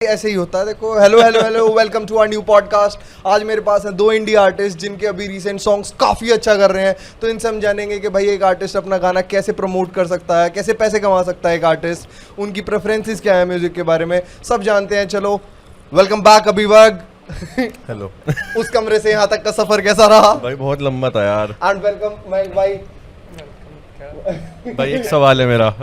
ऐसे ही होता है। देखो, hello hello hello, welcome to our new podcast. आज मेरे पास हैं दो इंडिया आर्टिस्ट जिनके अभी रिसेंट सॉन्ग्स काफ़ी अच्छा कर रहे हैं। तो इनसे हम जानेंगे कि भाई एक आर्टिस्ट अपना गाना कैसे प्रमोट कर सकता है, कैसे पैसे कमा सकता है एक आर्टिस्ट, उनकी प्रेफरेंसेस क्या है म्यूजिक के बारे में, सब जानते हैं। चलो, वेलकम बैक अभिवर्ग। हेलो। उस कमरे से यहाँ तक का सफर कैसा रहा? भाई बहुत लंबा था यार। एंड वेलकम मयंक भाई। भाई एक सवाल है मेरा,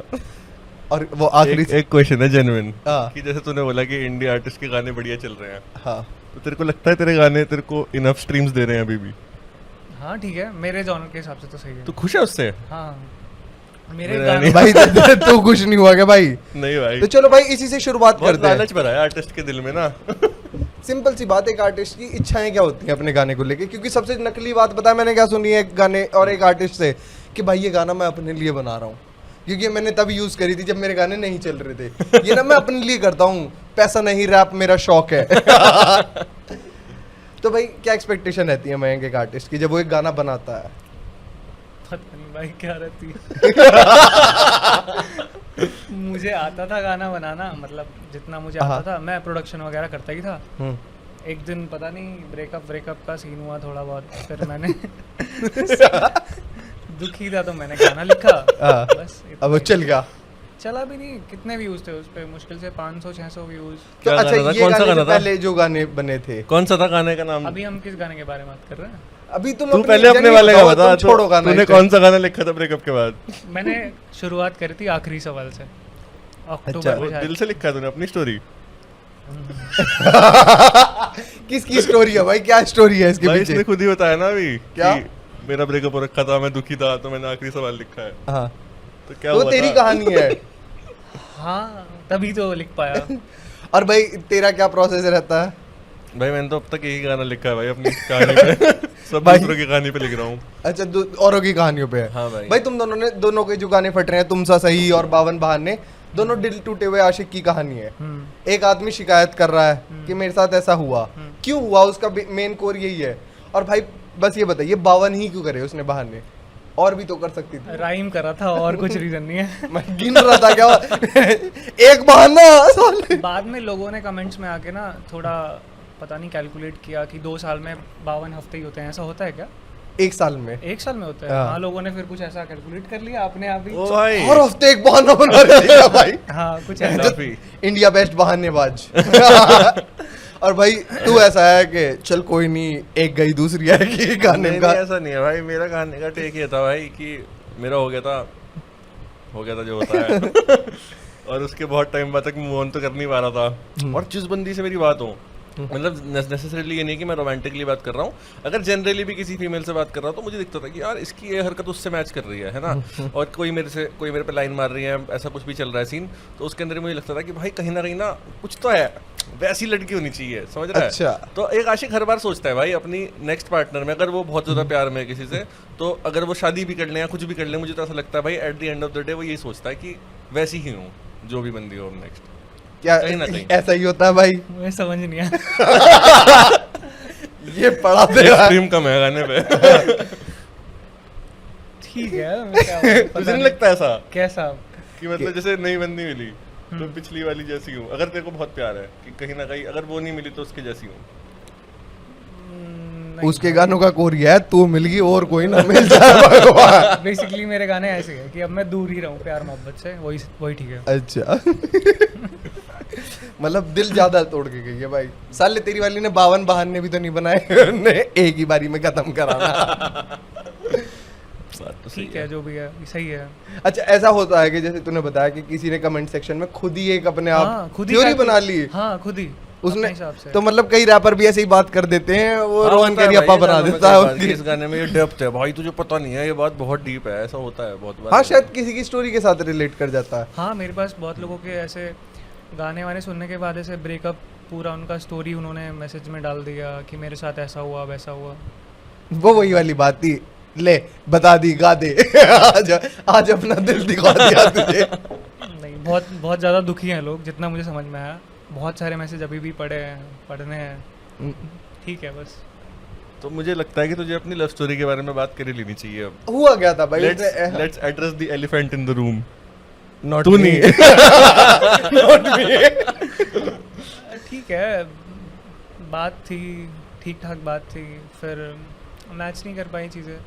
और वो आखिरी एक क्वेश्चन है जेन्युइन हाँ। कि जैसे तूने बोला कि इंडिया आर्टिस्ट के गाने बढ़िया चल रहे हैं, हाँ, तो तेरे को लगता है तेरे गाने तेरे को इनफ स्ट्रीम्स दे रहे हैं अभी भी? हाँ ठीक है, मेरे जॉनर के हिसाब से तो सही है। तू खुश है उससे? हाँ मेरे मेरा गाने भाई तू कुछ नहीं हुआ क्या भाई? नहीं भाई, तो चलो भाई इसी से शुरुआत बहुत करते हैं। लालच भरा है आर्टिस्ट के दिल में ना। सिंपल सी बात, एक आर्टिस्ट की इच्छाएं क्या होती हैं अपने गाने को लेके? क्योंकि सबसे नकली बात पता है मैंने क्या सुनी है एक गाने और एक आर्टिस्ट से, कि भाई ये गाना मैं अपने लिए बना रहा हूँ। क्योंकि ये मैंने तभी यूज करी थी जब मेरे गाने नहीं चल रहे थे। ये ना मैं अपने लिए करता हूँ, पैसा नहीं, रैप मेरा शौक है। तो भाई क्या एक्सपेक्टेशन रहती है मयंक एक आर्टिस्ट की जब वो एक गाना बनाता है? पता नहीं भाई क्या रहती है। मुझे आता था गाना बनाना, मतलब जितना मुझे आता था मैं प्रोडक्शन वगैरह करता ही था। एक दिन पता नहीं ब्रेकअप का सीन हुआ थोड़ा बहुत, फिर मैंने दुखी था तो मैंने गाना लिखा। बस अब वो चल गया। चला भी नहीं, कितने व्यूज थे उस पे? मुश्किल से 500-600 व्यूज। तो क्या अच्छा, गाना था? ये कौन सा गाने गाना से था? पहले जो गाने बने थे, कौन सा था गाने का नाम? अभी हम किस गाने के बारे में बात कर रहे हैं? अभी तुम तू अपनी पहले अपने जर्नी वाले का बताओ, बता। तुम छोड़ो गाना। तूने कौन सा गाना लिखा था ब्रेकअप के बाद? मैंने शुरुआत करी थी आखिरी सवाल से, अच्छा, अक्टूबर वो में शायद। दिल से लिखा तूने अपनी स्टोरी? किसकी स्टोरी है भाई? क्या स्टोरी है इसके भाई पीछे? इसने खुद ही बताया ना अभी क्या? कि मेरा ब्रेकअप हो रखा था, मैं दुखी था, तो मैंने आखिरी सवाल लिखा है। हाँ, तो क्या वो हुआ तेरी था? कहानी है। हाँ तभी तो लिख पाया। और भाई तेरा क्या प्रोसेस रहता है? भाई मैंने तो अब तक यही गाना लिखा है भाई अपनी कहानी पे। सब भाई- दूसरों की कहानी पे लिख रहा हूँ। अच्छा, औरों की कहानियों पे है। हाँ भाई। भाई तुम दोनों के जो गाने फट रहे हैं, तुम सा सही और 52 बहाने, दोनों दिल टूटे हुए आशिक की कहानी है। एक आदमी शिकायत कर रहा है कि मेरे साथ ऐसा हुआ, क्यों हुआ, उसका मेन कोर यही है। और भाई बस ये बताइए 52 ही क्यों करे उसने बहाने? और भी तो कर सकती थी। राइम करा था और कुछ रीजन नहीं है। मैं गिन रहा था क्या एक बहाना साले। बाद में लोगों ने कमेंट्स में आके ना थोड़ा पता नहीं कैलकुलेट किया कि 2 साल में 52 हफ्ते ही होते हैं। ऐसा होता है क्या? एक साल में 1 साल में होता है? हाँ। हाँ, लोगों ने फिर कुछ ऐसा कैलकुलेट कर लिया अपने आप ही। ओ भाई हर हफ्ते एक बहाना बना रहे हैं भाई। हाँ कुछ ऐसा। काफी। इंडिया बेस्ट बहानेबाज। और भाई तू ऐसा है कि चल कोई नहीं, एक गई दूसरी है कि गाने नहीं, का। नहीं, ऐसा नहीं है भाई। मेरा गाने का टेक ये था भाई कि मेरा हो गया था जो होता है। और उसके बहुत टाइम बाद तक मूव ऑन तो कर नहीं पा रहा था। और जिस बंदी से मेरी बात हो, मतलब नेसेसरीली ये नहीं कि मैं रोमांटिकली बात कर रहा हूँ, अगर जनरली भी किसी फीमेल से बात कर रहा हूँ तो मुझे दिखता था कि यार इसकी ये हरकत उससे मैच कर रही है ना। और कोई मेरे पे लाइन मार रही है, ऐसा कुछ भी चल रहा है सीन, तो उसके अंदर मुझे लगता था कि भाई कहीं ना कुछ तो है, वैसी लड़की होनी चाहिए, समझ रहा है? अच्छा। तो एक आशिक हर बार सोचता है भाई अपनी नेक्स्ट पार्टनर में, अगर वो बहुत ज्यादा प्यार में है किसी से, तो अगर वो शादी भी कर ले या कुछ भी कर ले, मुझे तो ऐसा लगता है भाई at the end of the day वो यही सोचता है कि वैसी ही हूँ जो भी बंदी हो नेक्स्ट। क्या कहीं ना कहीं। ऐसा ही होता है भाई? मुझे समझ नहीं आया। ये पढ़ा दे रहा है। स्ट्रीम कम है गाने पे। ठीक है, मैं क्या बोलूं, पता तुझे नहीं नहीं। लगता ऐसा कैसा? कि मतलब जैसे नई बंदी मिली तो पिछली वाली जैसी हूँ? अगर तेरे को बहुत प्यार है कि कहीं ना कहीं अगर वो नहीं मिली तो उसके जैसी हूँ। नहीं। उसके गानों का कोरिया है, तू मिल गई और कोई ना मिल जाए भगवान। बेसिकली मेरे गाने ऐसे हैं कि अब मैं दूर ही रहूं प्यार मोहब्बत से, वही ठीक है। अच्छा। मतलब दिल ज्यादा तोड़ के गई है भाई। साले तेरी वाली ने 52 बहाने भी तो नहीं बनाए, ने एक ही बारी में खत्म कराना। बात तो सही ठीक है, जो भी है सही है। अच्छा, ऐसा होता है कि जैसे तूने बताया कि किसी ने कमेंट सेक्शन में खुद ही एक अपने हाँ, आप खुद ही थ्योरी type बना की- ली हाँ खुद ही उसने। अपने हिसाब से। तो मतलब कई रैपर भी ऐसे ही बात कर देते हैं, वो हाँ, रोहन होता है करियप्पा भाई, बना ये देता है जानना उनकी। इस गाने में ये डेप्थ है भाई, तुझे पता नहीं है, ये बात बहुत डीप है, ऐसा होता है बहुत बार। हाँ, शायद किसी की स्टोरी के साथ रिलेट कर जाता है। हाँ मेरे पास बहुत लोगों के ऐसे गाने वाने सुनने के बाद ऐसे ब्रेकअप पूरा उनका स्टोरी उन्होंने मैसेज में डाल दिया कि मेरे साथ ऐसा हुआ वैसा हुआ। वो वही वाली बात थी, ले बता दी, गा दे। आज अपना दिल दिखा दिया तुझे। नहीं, बहुत ज़्यादा दुखी हैं लोग, जितना मुझे समझ में आया। बहुत सारे मैसेज अभी भी पढ़ने हैं। ठीक है बस। तो मुझे लगता है कि तुझे अपनी लव स्टोरी के बारे में बात कर ही लेनी चाहिए अब। हुआ क्या था भाई? Let's address the elephant in the room. Not तू me. नहीं। Not me. ठीक है, बात थी, ठीक ठाक बात थी, फिर मैच नहीं कर पाई चीज़ें।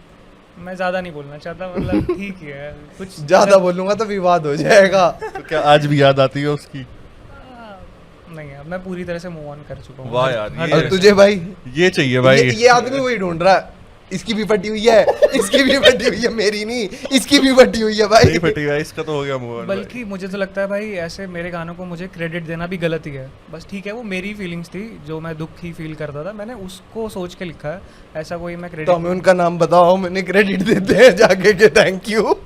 मैं ज़्यादा नहीं बोलना चाहता, मतलब ठीक ही है कुछ। ज्यादा बोलूंगा तो विवाद हो जाएगा। तो क्या आज भी याद आती है उसकी? नहीं, अब मैं पूरी तरह से मूव ऑन कर चुका हूँ। वाह यार, हर ये- तरह और से। तुझे भाई ये चाहिए भाई। ये आदमी वही ढूंढ रहा है, इसकी भी फटी हुई है, इसकी भी फटी हुई है, मेरी नहीं, इसकी भी फटी हुई है भाई। नहीं फटी भाई, इसका तो हो गया मूव ऑन। बल्कि मुझे तो लगता है भाई ऐसे मेरे गानों को मुझे क्रेडिट देना भी गलत ही है। बस ठीक है, वो मेरी फीलिंग्स थी, जो मैं दुख ही फील करता था, मैंने उसको सोच के लिखा है। ऐसा कोई मैं तो क्रेडिट हमें उनका नाम बताओ, मैंने क्रेडिट देते हैं जाके के thank you.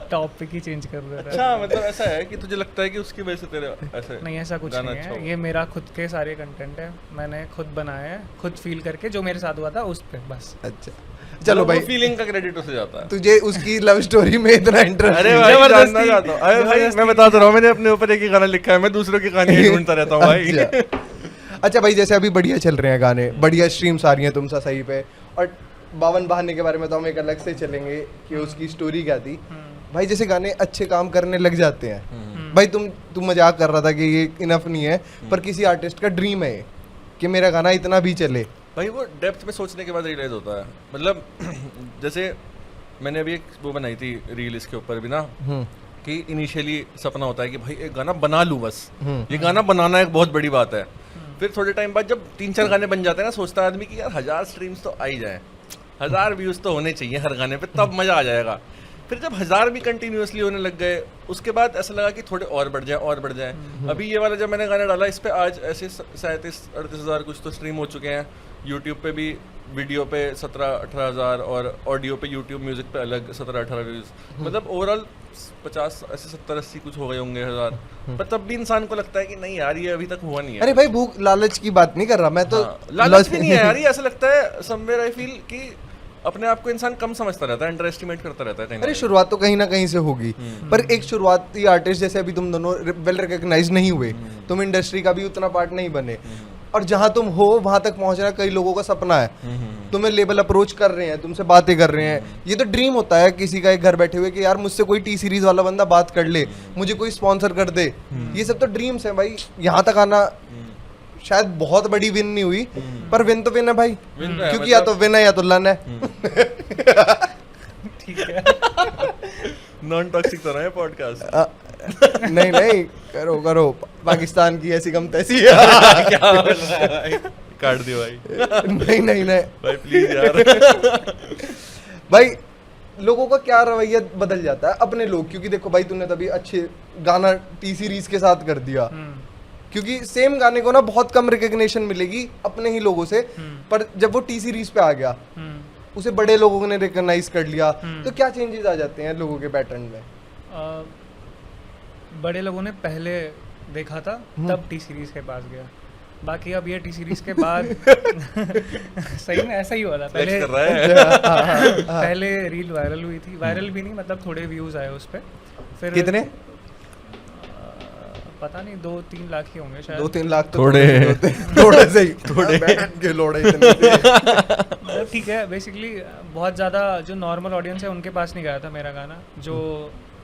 Topic he change कर दे रहा अच्छा, मतलब ऐसा है कि तुझे लगता है कि उसकी वजह से तेरे ऐसे है। नहीं, ऐसा कुछ गाना नहीं अच्छा है, हुआ। ये मेरा खुद के सारे कंटेंट है, मैंने खुद बनाया है, खुद फील करके जो मेरे साथ हुआ था उस पे बस। अच्छा चलो भाई, फीलिंग का क्रेडिट उसे जाता है। तुझे उसकी लव स्टोरी में इतना इंटरेस्ट? अरे भाई, जानना चाहता हूँ। अरे भाई, मैं बता तो रहा हूँ, मैंने अपने ऊपर एक ही गाना लिखा है, मैं दूसरों की कहानी ढूंढता रहता हूँ भाई। अच्छा भाई, जैसे अभी बढ़िया चल रहे हैं गाने, बढ़िया स्ट्रीम्स आ रही हैं तुमसा सही पे, और बावन बहाने के बारे में तो हम एक अलग से चलेंगे कि उसकी स्टोरी क्या थी। भाई जैसे गाने अच्छे काम करने लग जाते हैं, भाई तुम मजाक कर रहा था कि ये इनफ नहीं है, पर किसी आर्टिस्ट का ड्रीम है ये कि मेरा गाना इतना भी चले। भाई वो डेप्थ में सोचने के बाद रियलाइज होता है। मतलब जैसे मैंने अभी एक वो बनाई थी रील इसके ऊपर भी ना, कि इनिशियली सपना होता है कि भाई एक गाना बना लूँ बस, ये गाना बनाना एक बहुत बड़ी बात है। फिर थोड़े टाइम बाद जब 3-4 गाने बन जाते हैं ना, सोचता है आदमी कि यार 1000 स्ट्रीम्स तो आ ही जाए, 1000 व्यूज तो होने चाहिए हर गाने पे, तब मजा आ जाएगा। फिर जब 1000 भी कंटिन्यूअसली होने लग गए, उसके बाद ऐसा लगा कि थोड़े और बढ़ जाए और बढ़ जाए। अभी ये वाला जब मैंने गाना डाला, इस पे आज ऐसे 37-38 हज़ार कुछ तो स्ट्रीम हो चुके हैं। यूट्यूब पे भी वीडियो पे 17-18 हज़ार, और ऑडियो पे यूट्यूब म्यूजिक पे अलग 17-18 व्यूज। मतलब ओवरऑल 50 ऐसे 70-80 कुछ हो गए होंगे हज़ार। पर तब भी इंसान को लगता है कि नहीं यार, ये अभी तक हुआ नहीं है। अरे भाई भूख लालच की बात नहीं कर रहा मैं तो। हाँ, लालच भी नहीं है यार, ये ऐसा लगता है समवेयर आई फील कि अपने आप को इंसान कम समझता रहता है, अंडर एस्टिमेट करता रहता है कहीं ना अरे कहीं। शुरुआत तो कहीं ना कहीं से होगी, पर एक शुरुआती आर्टिस्ट जैसे अभी तुम दोनों वेल रिकॉग्नाइज नहीं हुए, तुम इंडस्ट्री का भी उतना पार्ट नहीं बने, और जहां तुम हो वहां तक पहुंचना कई लोगों का सपना है। तुम्हें लेबल अप्रोच कर रहे हैं, तुमसे बातें कर रहे हैं, ये तो ड्रीम होता है किसी का एक घर बैठे हुए कि यार मुझसे कोई टी सीरीज वाला बंदा बात कर ले, मुझे कोई स्पॉन्सर कर दे। ये सब तो ड्रीम्स हैं भाई। यहाँ तक आना शायद बहुत बड़ी विन नहीं हुई, पर विन तो विन है भाई, Win तो है, क्योंकि या तो विन है या तो लन है। ठीक है। नॉन टॉक्सिक तो रहा है पॉडकास्ट। नहीं नहीं, करो करो, पाकिस्तान की ऐसी कम तैसी है। क्या बोल रहा है भाई? काट दियो भाई। नहीं नहीं नहीं भाई प्लीज यार। भाई, लोगों का क्या रवैया बदल जाता है अपने लोग, क्योंकि देखो भाई तूने तभी अच्छे गाना टी सीरीज के साथ कर दिया, क्योंकि सेम गाने को ना बहुत कम रिकग्निशन मिलेगी अपने ही लोगों से, पर जब वो टी सीरीज पे आ गया उसे बड़े लोगों ने रिकॉग्नाइज कर लिया, तो क्या चेंजेस आ जाते हैं लोगों के पैटर्न में? बड़े लोगों ने पहले देखा था तब टी सीरीज के पास गया, बाकी अब ये टी सीरीज के बाद सही में ऐसा ही हुआ था। Flex पहले कर रहा है। पहले रील वायरल हुई थी, वायरल भी नहीं मतलब थोड़े व्यूज आए उस पे। फिर कितने? पता नहीं 2-3 लाख ही होंगे शायद। 2-3 लाख तो थोड़े थोड़े से ही, थोड़े के लोड़े इतने से। मतलब ठीक है, बेसिकली बहुत ज़्यादा जो नॉर्मल ऑडियंस है उनके पास नहीं गया था मेरा गाना, जो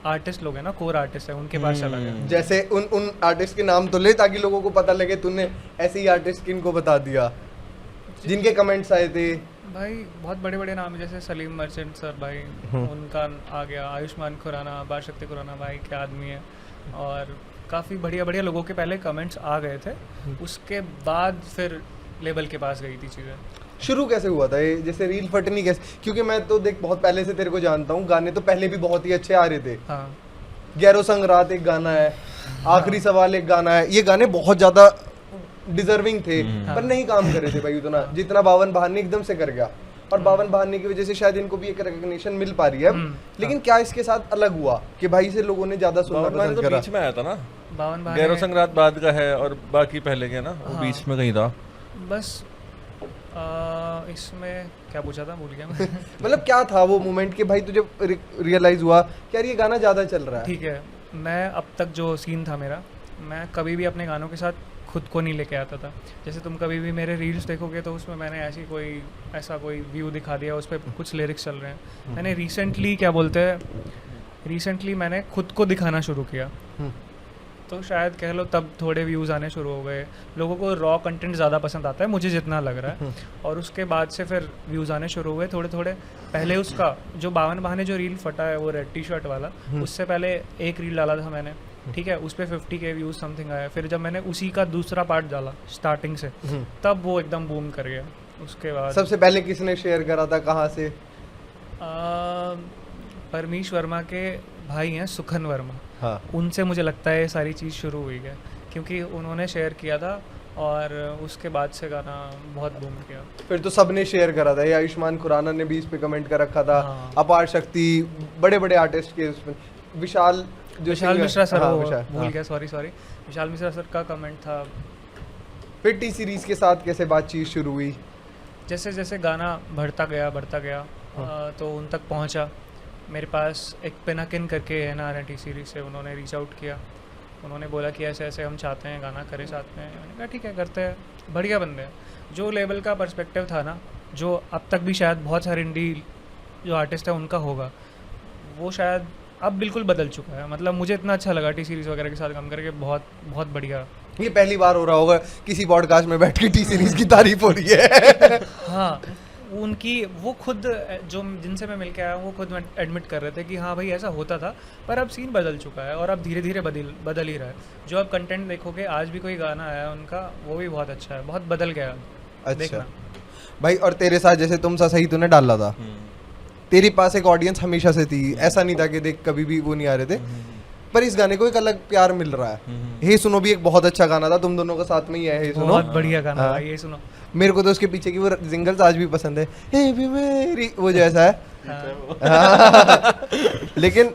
आर्टिस्ट लोग हैं ना, कोर आर्टिस्ट है, उनके पास चला गया। जैसे उन आर्टिस्ट के नाम तो ले, ताकि लोगों को पता लगे तूने ऐसे ही आर्टिस्ट किनको बता दिया जिनके कमेंट्स आए थे। भाई बहुत बड़े बड़े नाम है, जैसे सलीम मर्चेंट सर भाई, उनका आ गया, आयुष्मान खुराना, बाशक्ति खुराना भाई क्या आदमी है, और काफ़ी बढ़िया बढ़िया लोगों के पहले कमेंट्स आ गए थे। उसके बाद फिर लेबल के पास गई थी चीज़ें। शुरू कैसे हुआ था ये, जैसे रील फटनी कैसे? क्योंकि मैं तो देख बहुत पहले से तेरे को जानता हूँ, गाने तो पहले भी बहुत ही अच्छे आ रहे थे। हाँ, गैरो संग रात एक गाना है, आखिरी सवाल एक गाना है, ये गाने बहुत ज्यादा डिजर्विंग थे, पर नहीं काम कर रहे थे भाई उतना जितना बावन बहाने एकदम से कर गया, और बावन बहाने की वजह से शायद इनको भी एक रिकॉग्निशन मिल पा रही है। लेकिन क्या इसके साथ अलग हुआ कि भाई से लोगों ने ज्यादा सुनना बावन बहाने पसंद तो करा? बीच में आया था ना, 52 गैरो बहाने संगरात बाद का है, और बाकी पहले के ना, वो बीच में कहीं था। बस इसमें क्या पूछा था, भूल गया मैं। मतलब क्या था वो मोमेंट कि भाई तुझे रियलाइज हुआ कि यार ये गाना ज्यादा चल रहा है? ठीक है, मैं अब तक जो सीन था मेरा, मैं कभी भी अपने गानों के साथ खुद को नहीं लेके आता था। जैसे तुम कभी भी मेरे रील्स देखोगे तो उसमें मैंने ऐसा कोई व्यू दिखा दिया, उस पर कुछ लिरिक्स चल रहे हैं। मैंने रिसेंटली मैंने खुद को दिखाना शुरू किया। तो शायद कह लो तब थोड़े व्यूज़ आने शुरू हो गए। लोगों को रॉ कंटेंट ज़्यादा पसंद आता है, मुझे जितना लग रहा है। और उसके बाद से फिर व्यूज़ आने शुरू हुए थोड़े थोड़े। पहले उसका जो 52 बहाने जो रील फटा है वो रेड टी शर्ट वाला, उससे पहले एक रील डाला था मैंने, ठीक है, उस पर 50K व्यूज़ समथिंग आया। फिर जब मैंने उसी का दूसरा पार्ट डाला स्टार्टिंग से, तब वो एकदम बूम कर गया। उसके बाद सबसे पहले किसने शेयर करा था, कहाँ से? परमीश वर्मा के भाई हैं सुखन वर्मा, हाँ। उनसे मुझे लगता है ये सारी चीज़ शुरू हुई है, क्योंकि उन्होंने शेयर किया था और उसके बाद से गाना बहुत बूम किया। फिर तो सबने शेयर करा था, ये आयुष्मान खुराना ने भी इस पे कमेंट कर रखा था। हाँ। अपार शक्ति, बड़े बड़े आर्टिस्ट के उसमें विशाल मिश्रा सर, हाँ, वो विशाल, भूल हाँ। गया, सॉरी विशाल मिश्रा सर का कमेंट था। फिर टी सीरीज के साथ कैसे बातचीत शुरू हुई? जैसे जैसे गाना बढ़ता गया तो उन तक पहुंचा। मेरे पास एक पिनाकिन करके है ना टी सीरीज से, उन्होंने रीच आउट किया। उन्होंने बोला कि ऐसे ऐसे हम चाहते हैं गाना करें साथ में। मैंने कहा ठीक है, करते हैं, बढ़िया बंदे हैं। जो लेवल का पर्सपेक्टिव था ना, जो अब तक भी शायद बहुत सारे इंडी जो आर्टिस्ट है उनका होगा, वो शायद अब बिल्कुल बदल चुका है। मतलब मुझे इतना अच्छा लगा टी सीरीज़ वगैरह के साथ काम करके, बहुत बहुत बढ़िया। ये पहली बार हो रहा होगा किसी पॉडकास्ट में बैठ के टी सीरीज की तारीफ हो रही है। हाँ, उनकी वो खुद जो जिनसे मैं मिल के आया हूँ वो खुद एडमिट कर रहे थे कि हाँ भाई ऐसा होता था, पर अब सीन बदल चुका है और अब धीरे धीरे बदल ही रहा है। जो अब कंटेंट देखोगे, आज भी कोई गाना आया है उनका, वो भी बहुत अच्छा है, बहुत बदल गया। अच्छा देखना भाई, और तेरे साथ जैसे तुम सा सही तूने डाला था, तेरे पास एक ऑडियंस हमेशा से थी, ऐसा नहीं था कि देख कभी भी वो नहीं आ रहे थे, पर इस गाने को एक अलग प्यार मिल रहा है। हे सुनो भी एक बहुत अच्छा गाना था, तुम दोनों का साथ में ही है हे सुनो, बहुत बढ़िया गाना हाँ। था, ये सुनो। मेरे को तो उसके पीछे की वो जिंगल्स आज भी पसंद है, हे भी मेरी, वो जैसा है। हाँ। लेकिन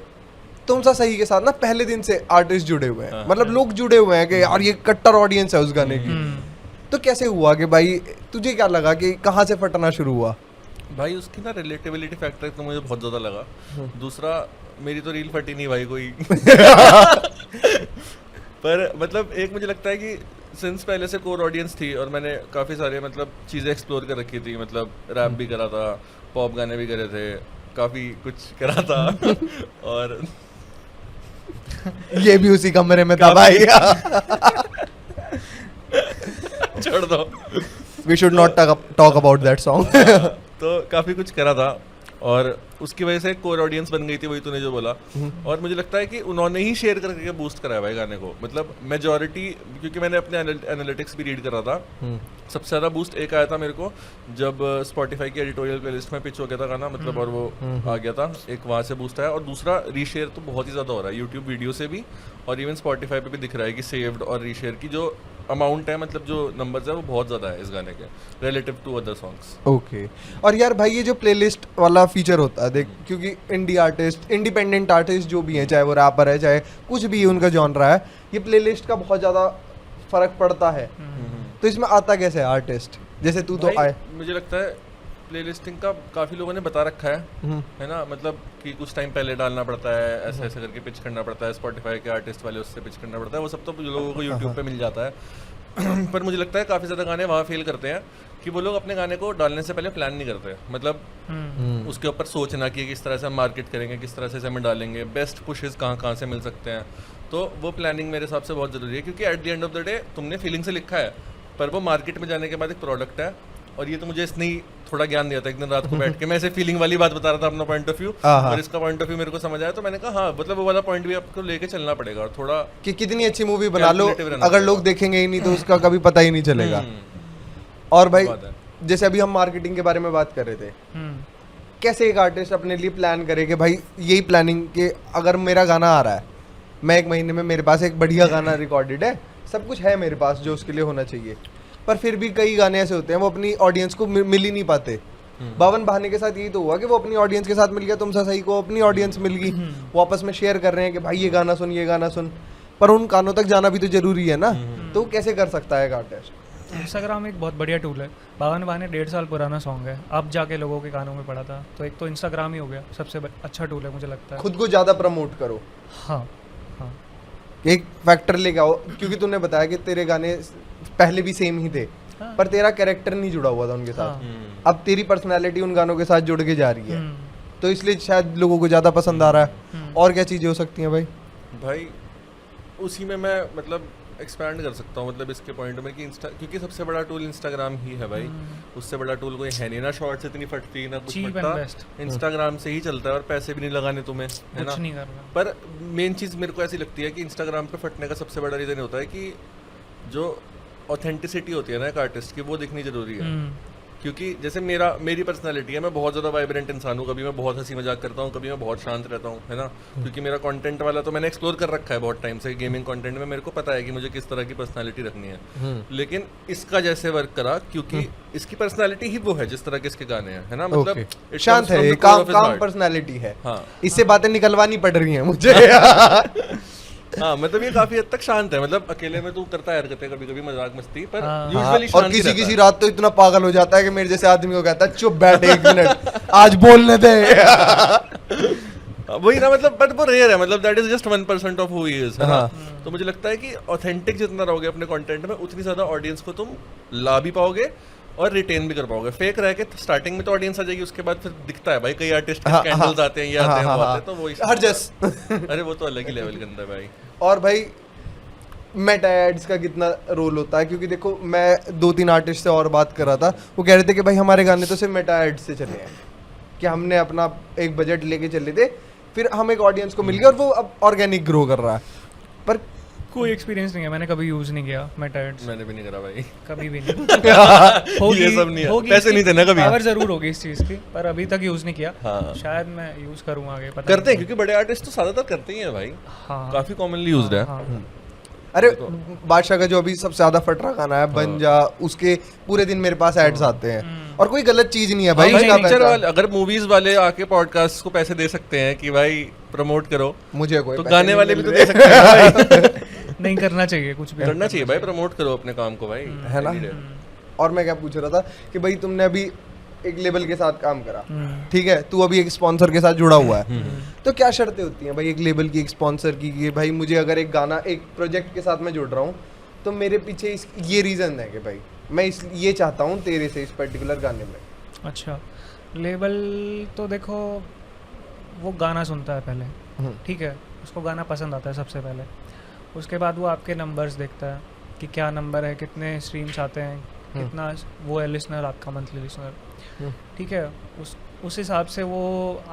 तुम सा सही के साथ ना पहले दिन से आर्टिस्ट जुड़े हुए हैं, मतलब लोग जुड़े हुए हैं कि यार ये कट्टर ऑडियंस है उस गाने की। तो कैसे हुआ कि भाई तुझे क्या लगा कि कहाँ से फटना शुरू हुआ? भाई उसकी ना रिलेटेबिलिटी फैक्टर तो मुझे बहुत ज़्यादा लगा। दूसरा, मेरी तो रील फटी नहीं भाई कोई। पर मतलब एक मुझे लगता है कि सिंस पहले से कोर ऑडियंस थी और मैंने काफ़ी सारे मतलब चीज़ें एक्सप्लोर कर रखी थी, मतलब रैप भी करा था, पॉप गाने भी करे थे, काफ़ी कुछ करा था। और ये भी उसी कमरे में था भाई। छोड़ दो, We should not talk about that song. तो काफ़ी कुछ करा था और उसकी वजह से कोर ऑडियंस बन गई थी, वही तूने जो बोला। और मुझे लगता है कि उन्होंने ही शेयर करके बूस्ट कराया भाई गाने को, मतलब मेजॉरिटी, क्योंकि मैंने अपने एनालिटिक्स भी रीड करा था। सबसे ज़्यादा बूस्ट एक आया था मेरे को जब स्पॉटिफाई की एडिटोरियल प्लेलिस्ट में पिच हो गया था गाना, मतलब, और वो आ गया था, एक वहाँ से बूस्ट आया। और दूसरा, रीशेयर तो बहुत ही ज़्यादा हो रहा है यूट्यूब वीडियो से भी, और इवन स्पॉटिफाई पे भी दिख रहा है कि सेव्ड और रीशेयर की जो अमाउंट है, मतलब जो नंबर्स है, वो बहुत ज़्यादा है इस गाने के relative to other songs. Okay. और यार भाई ये जो प्लेलिस्ट वाला फीचर होता है, देख, क्योंकि इंडी आर्टिस्ट, इंडिपेंडेंट आर्टिस्ट जो भी हैं, चाहे वो रैपर है, चाहे कुछ भी उनका जॉनरा है, ये प्लेलिस्ट का बहुत ज़्यादा फर्क पड़ता है। तो इसमें आता कैसे है आर्टिस्ट? जैसे तू तो आए, मुझे लगता है प्लेलिस्टिंग का काफ़ी लोगों ने बता रखा है ना, मतलब कि कुछ टाइम पहले डालना पड़ता है, ऐसे ऐसे करके पिच करना पड़ता है, स्पॉटिफाई के आर्टिस्ट वाले उससे पिच करना पड़ता है, वो सब तो लोगों को यूट्यूब पे मिल जाता है। पर मुझे लगता है काफ़ी ज़्यादा गाने वहाँ फेल करते हैं कि वो लोग अपने गाने को डालने से पहले प्लान नहीं करते, मतलब उसके ऊपर सोचना कि किस तरह से हम मार्केट करेंगे, किस तरह से हमें डालेंगे, बेस्ट पुशेस कहाँ कहाँ से मिल सकते हैं। तो वो प्लानिंग मेरे हिसाब से बहुत ज़रूरी है, क्योंकि at the end of the day तुमने फीलिंग से लिखा है, पर वो मार्केट में जाने के बाद एक प्रोडक्ट है। और ये तो मुझे इसने ही थोड़ा ज्ञान दिया था एक दिन रात को बैठ के, मैं ऐसे फीलिंग वाली बात बता रहा था अपना पॉइंट ऑफ व्यू, और इसका पॉइंट ऑफ व्यू मेरे को समझ आया, तो मैंने कहा हाँ, मतलब वो वाला पॉइंट भी आपको लेके चलना पड़ेगा। और थोड़ा कि कितनी अच्छी मूवी बना लो, अगर लोग देखेंगे ही नहीं तो उसका कभी पता ही नहीं चलेगा। और भाई जैसे अभी हम मार्केटिंग के बारे में बात कर रहे थे, कैसे एक आर्टिस्ट अपने लिए प्लान करे कि भाई यही प्लानिंग के अगर मेरा गाना आ रहा है, मैं 1 महीने में मेरे पास एक बढ़िया गाना रिकॉर्डेड है, सब कुछ है मेरे पास जो उसके लिए होना चाहिए, पर फिर भी कई गाने ऐसे होते हैं वो अपनी ऑडियंस को मिल ही नहीं पाते। 52 बहाने के साथ यही तो हुआ कि वो अपनी ऑडियंस के साथ मिल गया, तुम सा सही को अपनी ऑडियंस मिल गई, वो आपस में शेयर कर रहे हैं कि भाई ये गाना सुन, ये गाना सुन, पर उन कानों तक जाना भी तो जरूरी है ना। तो कैसे कर सकता है एक आर्टिस्ट? इंस्टाग्राम एक बहुत बढ़िया टूल है। 52 बहाने 1.5 साल पुराना सॉन्ग है, अब जाके लोगों के कानों में पड़ा था, तो एक तो इंस्टाग्राम ही हो गया सबसे अच्छा टूल है मुझे लगता है। खुद को ज़्यादा प्रमोट करो। हाँ हाँ, एक फैक्टर लेके आओ, क्योंकि तूने बताया कि तेरे गाने पहले भी सेम ही थे, पर तेरा कैरेक्टर नहीं जुड़ा हुआ था उनके साथ। अब तेरी पर्सनैलिटी उन गानों के साथ जुड़ के जा रही है, तो इसलिए शायद लोगों को ज़्यादा पसंद आ रहा है। और क्या चीज़ें हो सकती हैं भाई? भाई उसी में मैं मतलब एक्सपैंड कर सकता हूँ मतलब इसके पॉइंट में कि क्योंकि सबसे बड़ा टूल इंस्टाग्राम ही है भाई, उससे बड़ा टूल कोई है नहीं ना, शॉर्ट्स इतनी फटती ना कुछ Cheap and फटता, best. इंस्टाग्राम से ही चलता है और पैसे भी नहीं लगाने तुम्हें, है ना। कुछ नहीं करना। पर मेन चीज़ मेरे को ऐसी लगती है कि इंस्टाग्राम पे फटने का सबसे बड़ा रीज़न होता है कि जो ऑथेंटिसिटी होती है ना एक आर्टिस्ट की, वो दिखनी जरूरी है। क्योंकि जैसे मेरी पर्सनालिटी है, मैं बहुत ज़्यादा वाइब्रेंट इंसान हूँ, कभी मैं बहुत हंसी मजाक करता हूँ, कभी मैं बहुत शांत रहता हूँ, है ना। क्योंकि मेरा कंटेंट वाला तो मैंने एक्सप्लोर कर रखा है बहुत टाइम से, गेमिंग कंटेंट में मेरे को पता है कि मुझे किस तरह की पर्सनालिटी रखनी है। लेकिन इसका जैसे वर्क करा, क्योंकि इसकी पर्सनालिटी ही वो है जिस तरह के इसके गाने हैं, है ना। मतलब it शांत comes from है, the core of his काम heart. पर्सनालिटी है, हाँ इससे बातें निकलवानी पड़ रही हैं मुझे। हाँ, मतलब ये काफी हद तक शांत है, मतलब अकेले में तू करता है हरकतें कभी कभी मजाक मस्ती, पर हाँ। यूजुअली और किसी रात तो इतना पागल हो जाता है कि मेरे जैसे आदमी को कहता है चुप बैठ 1 मिनट आज बोलने दे। वही ना, मतलब बट वो रेयर है, मतलब that is just 1% of who he is, है ना। तो मुझे लगता है कि ऑथेंटिक जितना रहोगे अपने कंटेंट में, उतनी ज्यादा ऑडियंस को तुम ला भी पाओगे और रिटेन भी कर पाओगे। फेक रह के स्टार्टिंग में तो ऑडियंस आ जाएगी, उसके बाद फिर दिखता है भाई कई आर्टिस्ट के स्कैंडल्स आते हैं, ये आते हैं, वो आते हैं, तो वो हर जस। अरे वो तो अलग ही लेवल के अंदर है भाई। और भाई मेटा एड्स का कितना रोल होता है, क्योंकि देखो मैं 2-3 आर्टिस्ट से और बात कर रहा था, वो कह रहे थे कि भाई हमारे गाने तो सिर्फ मेटा एड्स से चले हैं, कि हमने अपना एक बजट लेके चले थे, फिर हम एक ऑडियंस को मिल गया और वो अब ऑर्गेनिक ग्रो कर रहा है। पर कोई एक्सपीरियंस नहीं है, मैंने कभी यूज नहीं किया मेटा एड्स, मैंने भी नहीं करा भाई, कभी भी नहीं। होगी, ये सब नहीं है, होगी, पैसे नहीं थे ना कभी। पावर जरूर होगी इस चीज की, पर अभी तक यूज नहीं किया। हाँ। शायद मैं यूज करूँ आगे, पता करते हैं नहीं। क्योंकि बड़े आर्टिस्ट तो ज्यादातर करते ही हैं भाई, हाँ काफी कॉमनली यूज्ड है। हाँ। अरे बादशाह का जो अभी सबसे ज्यादा फट रहा गाना है बन जा, उसके पूरे दिन मेरे पास एड्स आते हैं, और कोई गलत चीज नहीं है भाई, भाई उसका पिक्चर पैसा। वाले अगर मूवीज वाले आके पॉडकास्ट को पैसे दे सकते हैं कि भाई प्रमोट करो, मुझे कोई तो पैसे गाने नहीं वाले मिल भी तो रहे। दे सकते हैं भाई। नहीं करना चाहिए कुछ भी, करना चाहिए भाई, प्रमोट करो अपने काम को भाई, है ना। और मैं क्या पूछ रहा था कि भाई तुमने अभी एक लेबल के साथ काम करा, ठीक है, तू अभी एक स्पॉन्सर के साथ जुड़ा हुआ है, तो क्या शर्तें होती हैं भाई एक लेबल की, एक स्पॉन्सर की, कि भाई मुझे अगर एक गाना एक प्रोजेक्ट के साथ मैं जुड़ रहा हूँ तो मेरे पीछे ये रीजन है कि भाई मैं ये चाहता हूँ तेरे से इस पर्टिकुलर गाने में। अच्छा, लेबल तो देखो वो गाना सुनता है पहले, ठीक है, उसको गाना पसंद आता है सबसे पहले, उसके बाद वो आपके नंबर्स देखता है कि क्या नंबर है, कितने स्ट्रीम्स आते हैं, कितना वो है लिसनर आपका मंथली लिसनर, ठीक है, उस हिसाब से वो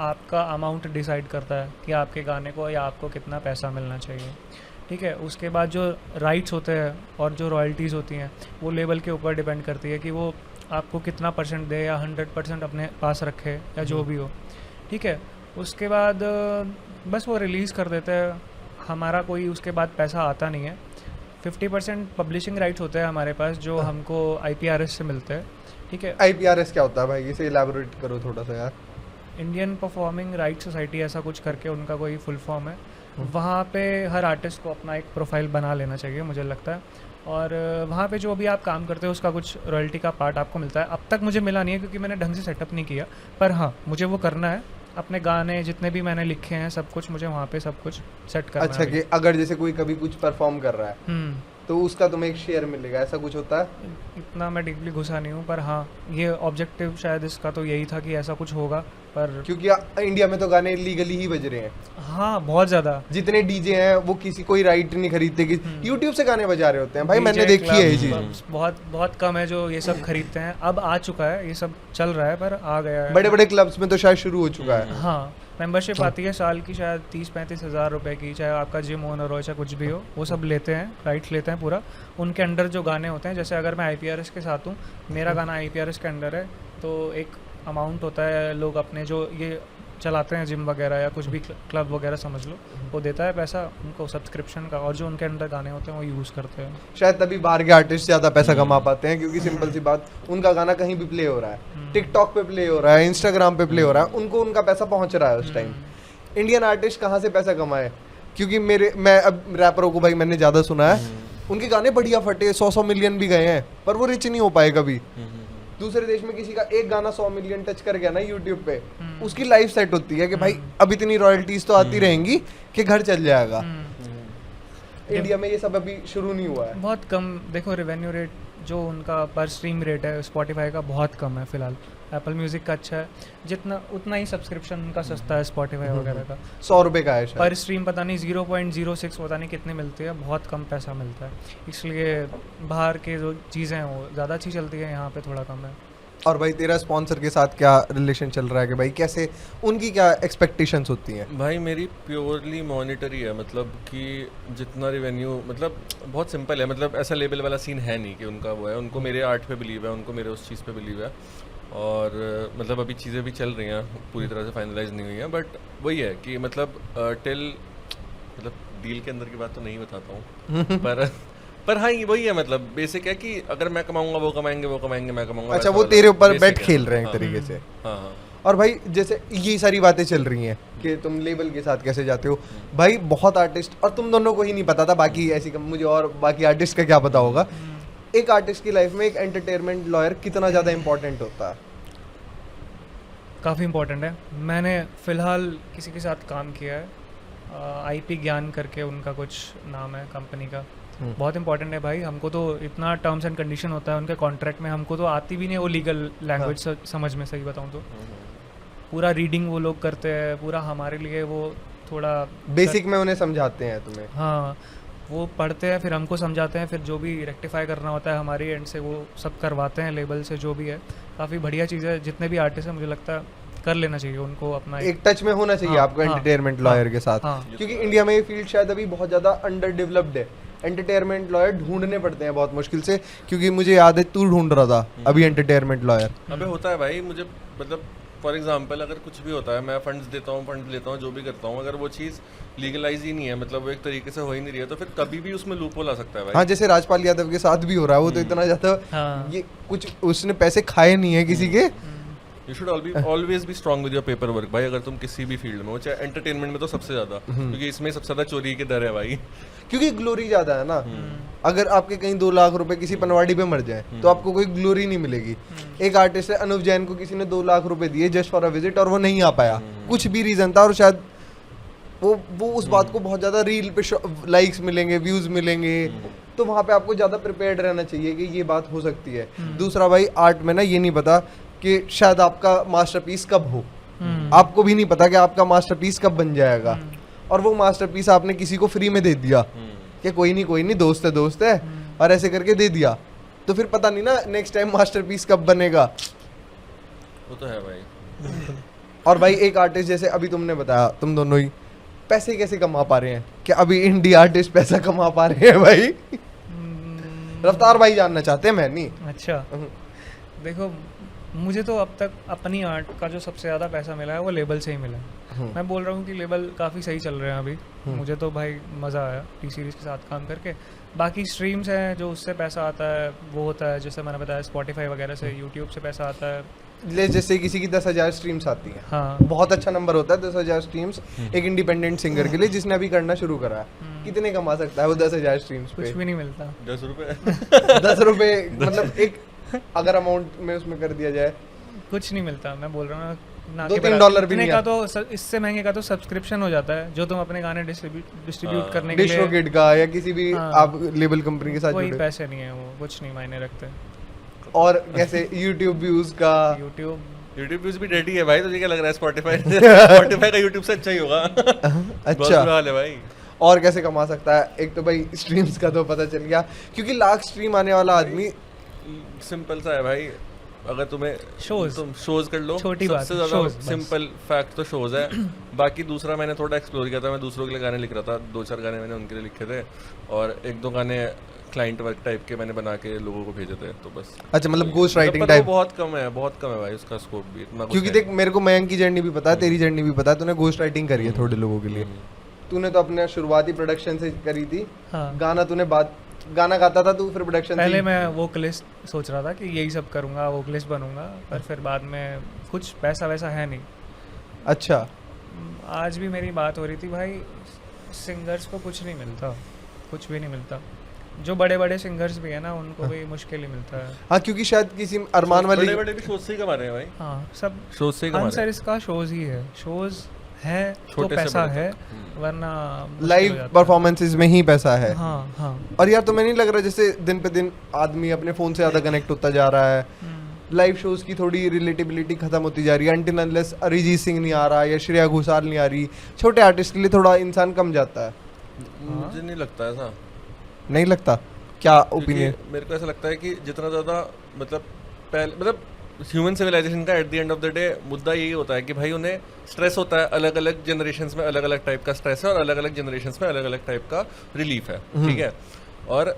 आपका अमाउंट डिसाइड करता है कि आपके गाने को या आपको कितना पैसा मिलना चाहिए, ठीक है। उसके बाद जो राइट्स होते हैं और जो रॉयल्टीज़ होती हैं वो लेबल के ऊपर डिपेंड करती है कि वो आपको कितना % दे या 100% अपने पास रखे या जो भी हो, ठीक है। उसके बाद बस वो रिलीज़ कर देते हैं, हमारा कोई उसके बाद पैसा आता नहीं है। 50% पब्लिशिंग राइट्स होते हैं हमारे पास जो हमको IPRS से मिलते हैं, ठीक है। IPRS क्या होता है भाई, इसे इलैबोरेट करो थोड़ा सा यार। इंडियन परफॉर्मिंग राइट सोसाइटी ऐसा कुछ करके उनका कोई फुल फॉर्म है, वहाँ पे हर आर्टिस्ट को अपना एक प्रोफाइल बना लेना चाहिए मुझे लगता है, और वहाँ पे जो भी आप काम करते हो उसका कुछ रॉयल्टी का पार्ट आपको मिलता है। अब तक मुझे मिला नहीं है क्योंकि मैंने ढंग से सेटअप नहीं किया, पर हाँ मुझे वो करना है, अपने गाने जितने भी मैंने लिखे हैं सब कुछ मुझे वहाँ पे सब कुछ सेट करना अच्छा है। कि अगर जैसे कोई कभी कुछ परफॉर्म कर रहा है तो उसका तुम्हें एक शेयर मिलेगा, ऐसा कुछ होता है? इतना मैं डीपली घुसा नहीं हूँ, पर हाँ ये ऑब्जेक्टिव शायद इसका तो यही था कि ऐसा कुछ होगा, पर क्योंकि इंडिया में तो गाने इलीगली ही बज रहे हैं। हाँ बहुत ज़्यादा, जितने डीजे हैं वो किसी कोई राइट नहीं खरीदते कि यूट्यूब से गाने बजा रहे होते हैं भाई, मैंने देखी है ये चीज। बहुत बहुत कम है जो ये सब खरीदते हैं, अब आ चुका है, ये सब चल रहा है पर आ गया है। बड़े बड़े क्लब्स में तो शायद शुरू हो चुका है। हाँ मेंबरशिप आती है साल की शायद 30-35 हज़ार रुपए की, चाहे आपका जिम ओनर हो चाहे कुछ भी हो, वो सब लेते हैं, राइट्स लेते हैं पूरा। उनके अंडर जो गाने होते हैं, जैसे अगर मैं IPRS के साथ हूँ, मेरा गाना IPRS के अंडर है, तो एक अमाउंट होता है, लोग अपने जो ये चलाते हैं जिम वगैरह या कुछ भी क्लब वगैरह समझ लो, वो देता है पैसा उनको सब्सक्रिप्शन का, और जो उनके अंदर गाने होते हैं वो यूज़ करते हैं। शायद तभी बाहर के आर्टिस्ट ज्यादा पैसा कमा पाते हैं, क्योंकि सिंपल सी बात, उनका गाना कहीं भी प्ले हो रहा है, टिकटॉक पे प्ले हो रहा है, इंस्टाग्राम पे प्ले हो रहा है, उनको उनका पैसा पहुंच रहा है उस टाइम। इंडियन आर्टिस्ट कहाँ से पैसा कमाए? क्योंकि मैं अब रैपरों को भाई मैंने ज्यादा सुना है, उनके गाने बढ़िया फटे, 100 मिलियन भी गए हैं, पर वो रिच नहीं हो पाए कभी। दूसरे देश में किसी का एक गाना 100 मिलियन टच कर गया ना यूट्यूब पे, उसकी लाइफ सेट होती है कि भाई अब इतनी रॉयल्टीज तो आती रहेंगी कि घर चल जाएगा। इंडिया में ये सब अभी शुरू नहीं हुआ है, बहुत कम। देखो रेवेन्यू रेट जो उनका पर स्ट्रीम रेट है स्पॉटिफाई का बहुत कम है फ़िलहाल। एप्पल म्यूज़िक का अच्छा है, जितना उतना ही सब्सक्रिप्शन उनका सस्ता है स्पॉटिफाई वगैरह का। 100 रुपये का है शायद। पर स्ट्रीम पता नहीं 0.06 पता नहीं कितने मिलते हैं, बहुत कम पैसा मिलता है। इसलिए बाहर के जो चीज़ें हैं वो ज़्यादा अच्छी चलती है, यहाँ पे थोड़ा कम है। और भाई तेरा स्पॉन्सर के साथ क्या रिलेशन चल रहा है कि भाई कैसे उनकी क्या एक्सपेक्टेशंस होती हैं? भाई मेरी प्योरली मॉनिटरी है, मतलब कि जितना रिवेन्यू, मतलब बहुत सिंपल है, मतलब ऐसा लेबल वाला सीन है नहीं कि उनका वो है, उनको मेरे आर्ट पे बिलीव है, उनको मेरे उस चीज़ पे बिलीव है। और मतलब अभी चीज़ें भी चल रही हैं, पूरी तरह से फाइनलाइज नहीं हुई हैं, बट वही है कि मतलब टिल मतलब डील के अंदर की बात तो नहीं बताता हूँ पर हाँ ये वही है, मतलब बेसिक है कि अगर मैं कमाऊंगा वो कमाएंगे, वो कमाएंगे मैं कमाऊंगा। अच्छा, वैसा वो वाला तेरे ऊपर basic बैट है। खेल रहे हैं एक हाँ, तरीके से। हाँ हाँ। और भाई जैसे ये सारी बातें चल रही हैं कि तुम लेबल के साथ कैसे जाते हो, भाई बहुत आर्टिस्ट, और तुम दोनों को ही नहीं पता था, बाकी ऐसी मुझे और बाकी आर्टिस्ट का क्या पता होगा, एक आर्टिस्ट की लाइफ में एक एंटरटेनमेंट लॉयर कितना ज़्यादा इंपॉर्टेंट होता है? काफ़ी इम्पोर्टेंट है। मैंने फ़िलहाल किसी के साथ काम किया है, IP ज्ञान करके उनका कुछ नाम है कंपनी का। बहुत इंपॉर्टेंट है भाई, हमको तो इतना टर्म्स एंड कंडीशन होता है उनके कॉन्ट्रैक्ट में, हमको तो आती भी नहीं वो लीगल लैंग्वेज समझ में, सही बताऊँ तो। पूरा रीडिंग वो लोग करते हैं, पूरा हमारे लिए वो थोड़ा बेसिक में उन्हें समझाते हैं तुम्हें? हाँ, वो पढ़ते हैं फिर हमको समझाते हैं, फिर जो भी रेक्टिफाई करना होता है हमारी एंड से वो सब करवाते हैं लेबल से, जो भी है। काफ़ी बढ़िया चीज़ है, जितने भी आर्टिस्ट हैं मुझे लगता है कर लेना चाहिए उनको अपना एक टच में होना चाहिए हाँ, आपको हाँ, एंटरटेनमेंट लॉयर के साथ, हाँ। क्योंकि इंडिया में ये फील्ड शायद अभी बहुत ज़्यादा अंडर डेवलप्ड है। एंटरटेनमेंट लॉयर ढूंढने पड़ते हैं बहुत मुश्किल से, क्योंकि मुझे याद है तू ढूंढ रहा था अभी एंटरटेनमेंट लॉयर। अबे होता है भाई, मुझे मतलब फॉर एग्जांपल अगर कुछ भी होता है, मैं फंड्स देता हूँ, फंड लेता हूँ, जो भी करता हूँ, अगर वो चीज़ लीगलाइज ही नहीं है, मतलब वो एक तरीके से हो ही नहीं रही है, तो फिर कभी भी उसमें लूपहोल आ सकता है भाई। हाँ, जैसे राजपाल यादव के साथ भी हो रहा है, वो तो इतना ज़्यादा हाँ। ये कुछ उसने पैसे खाए नहीं है किसी के। You should always be strong with your paper work भाई, अगर तुम किसी भी फील्ड में हो, चाहे एंटरटेनमेंट में तो सबसे ज़्यादा, क्योंकि इसमें सबसे ज़्यादा चोरी के दर है भाई। क्योंकि ग्लोरी ज़्यादा है ना। अगर आपके कहीं 2 लाख रुपए किसी पनवाड़ी पे मर जाए तो आपको कोई ग्लोरी नहीं मिलेगी। एक आर्टिस्ट है अनुव जैन को किसी ने 2 लाख रुपए दिए जस्ट फॉर अ विजिट और वो नहीं आ पाया, कुछ भी रीजन था, और शायद वो उस बात को बहुत ज़्यादा रील पे लाइक्स मिलेंगे, व्यूज़ मिलेंगे, तो वहाँ पे आपको ज़्यादा प्रिपेयर्ड रहना चाहिए कि ये बात हो सकती है। दूसरा भाई, आर्ट में ना ये नहीं पता कि शायद आपका मास्टरपीस कब हो, आपको भी नहीं पता कि आपका मास्टरपीस कब बन जाएगा, और वो मास्टरपीस आपने किसी को फ्री में दे दिया कि कोई नहीं दोस्त है और ऐसे करके दे दिया, तो फिर पता नहीं ना नेक्स्ट टाइम मास्टरपीस कब बनेगा। वो तो है भाई। और भाई एक आर्टिस्ट जैसे अभी तुमने बताया, तुम दोनों ही पैसे कैसे कमा पा रहे हैं? क्या अभी इंडिया आर्टिस्ट पैसा कमा पा रहे हैं भाई? रफ्तार भाई जानना चाहते हैं, मैं नहीं। अच्छा, देखो मुझे तो अब तक अपनी आर्ट का जो सबसे ज़्यादा पैसा मिला है वो लेबल से ही मिला है। मैं बोल रहा हूँ कि लेबल काफ़ी सही चल रहे हैं अभी, मुझे तो भाई मज़ा आया टी सीरीज़ के साथ काम करके। बाकी स्ट्रीम्स हैं जो उससे पैसा आता है, वो होता है जैसे मैंने बताया स्पॉटिफाई वगैरह से, यूट्यूब से पैसा आता है। जैसे किसी की 10,000 स्ट्रीम्स आती हैं, हाँ, बहुत अच्छा नंबर होता है 10,000 स्ट्रीम्स एक इंडिपेंडेंट सिंगर के लिए जिसने अभी करना शुरू करा है। कितने कमा सकता है वो 10,000 स्ट्रीम्स पे? कुछ भी नहीं मिलता। 10 रुपए 10 रुपए मतलब एक अगर अमाउंट में उसमें कर दिया जाए कुछ नहीं मिलता, मैं बोल रहा हूँ ना। 2-3 डॉलर भी नहीं का तो इससे महंगे का तो सब्सक्रिप्शन हो जाता है, जो तुम अपने गाने डिस्ट्रीब्यूट करने के लिए, डिस्ट्रोकिड का या किसी भी हाँ। आप लेबल कंपनी के साथ कोई जुड़े, पैसे नहीं है, वो कुछ नहीं मायने रखते। और कैसे यूट्यूब व्यूज का, यूट्यूब व्यूज भी डेडी है भाई, तुझे क्या लग रहा है स्पॉटिफाई का यूट्यूब से अच्छा ही होगा? बहुत अच्छा बुरा हाल है भाई। और कैसे कमा सकता है? एक तो भाई स्ट्रीम्स का तो पता चल गया, क्योंकि लाख स्ट्रीम आने वाला आदमी सिंपल सा है भाई, अगर तुम्हें शोज, तुम शोज कर लो, छोटी बात सबसे है, ज्यादा shows, सिंपल फैक्ट तो शोज है। बाकी दूसरा मैंने थोड़ा एक्सप्लोर किया था, मैं दूसरों के लिए गाने लिख रहा था, 2-4 गाने मैंने उनके लिए लिखे थे, और 1-2 गाने क्लाइंट वर्क टाइप के मैंने बना के लोगों को भेजे थे, तो बस। अच्छा, मतलब गोस्ट राइटिंग पर टाइप। वो बहुत कम है भाई, उसका स्कोप भी इतना कुछ क्योंकि है देख मेरे को मयंक की जर्नी भी पता है, तेरी जर्नी भी पता है, तूने गोस्ट राइटिंग करी है थोड़े लोगों के लिए। तूने तो अपने शुरुआती प्रोडक्शन से करी थी। हाँ। गाना गाता था तू, फिर प्रोडक्शन पहले मैं वोकलिस्ट सोच रहा था कि यही सब करूँगा, वोकलिस्ट बनूंगा, पर फिर बाद में कुछ पैसा वैसा है नहीं। अच्छा, आज भी मेरी बात हो रही थी भाई, सिंगर्स को कुछ नहीं मिलता, कुछ भी नहीं मिलता। जो बड़े बड़े सिंगर्स भी है ना, उनको भी मुश्किल ही मिलता है। हाँ, क्योंकि शायद किसी अरमान वाली बड़े बड़े भी शोज से ही कमा रहे हैं भाई। हाँ, सब शोज से ही कमा रहे हैं। आंसर इसका शोज ही है, शोज है तो छोटे से पैसा बड़े है, तक। वरना मुश्किल हो लाइव जाता है। परफॉर्मेंसेस में ही पैसा है। हाँ हाँ। और यार तुम्हें नहीं लग रहा जैसे दिन पे दिन आदमी अपने फोन से ज्यादा कनेक्ट होता जा रहा है, लाइव शोज की थोड़ी रिलेटेबिलिटी खत्म होती जा रही है, अनटिल अनलेस अरिजीत सिंह नहीं आ रहा या श्रेया घोषाल नहीं आ रही, छोटे आर्टिस्ट के लिए थोड़ा इंसान कम जाता है। मुझे नहीं लगता ऐसा, नहीं लगता? क्या क्योंकि ओपिनियन? मेरे को ऐसा लगता है कि जितना ज़्यादा मतलब पहले मतलब ह्यूमन सिविलाइजेशन का at the end of the day मुद्दा यही होता है कि भाई उन्हें स्ट्रेस होता है, अलग अलग जनरेशन्स में अलग अलग टाइप का स्ट्रेस है और अलग अलग जनरेशन्स में अलग अलग टाइप का रिलीफ है, ठीक है। और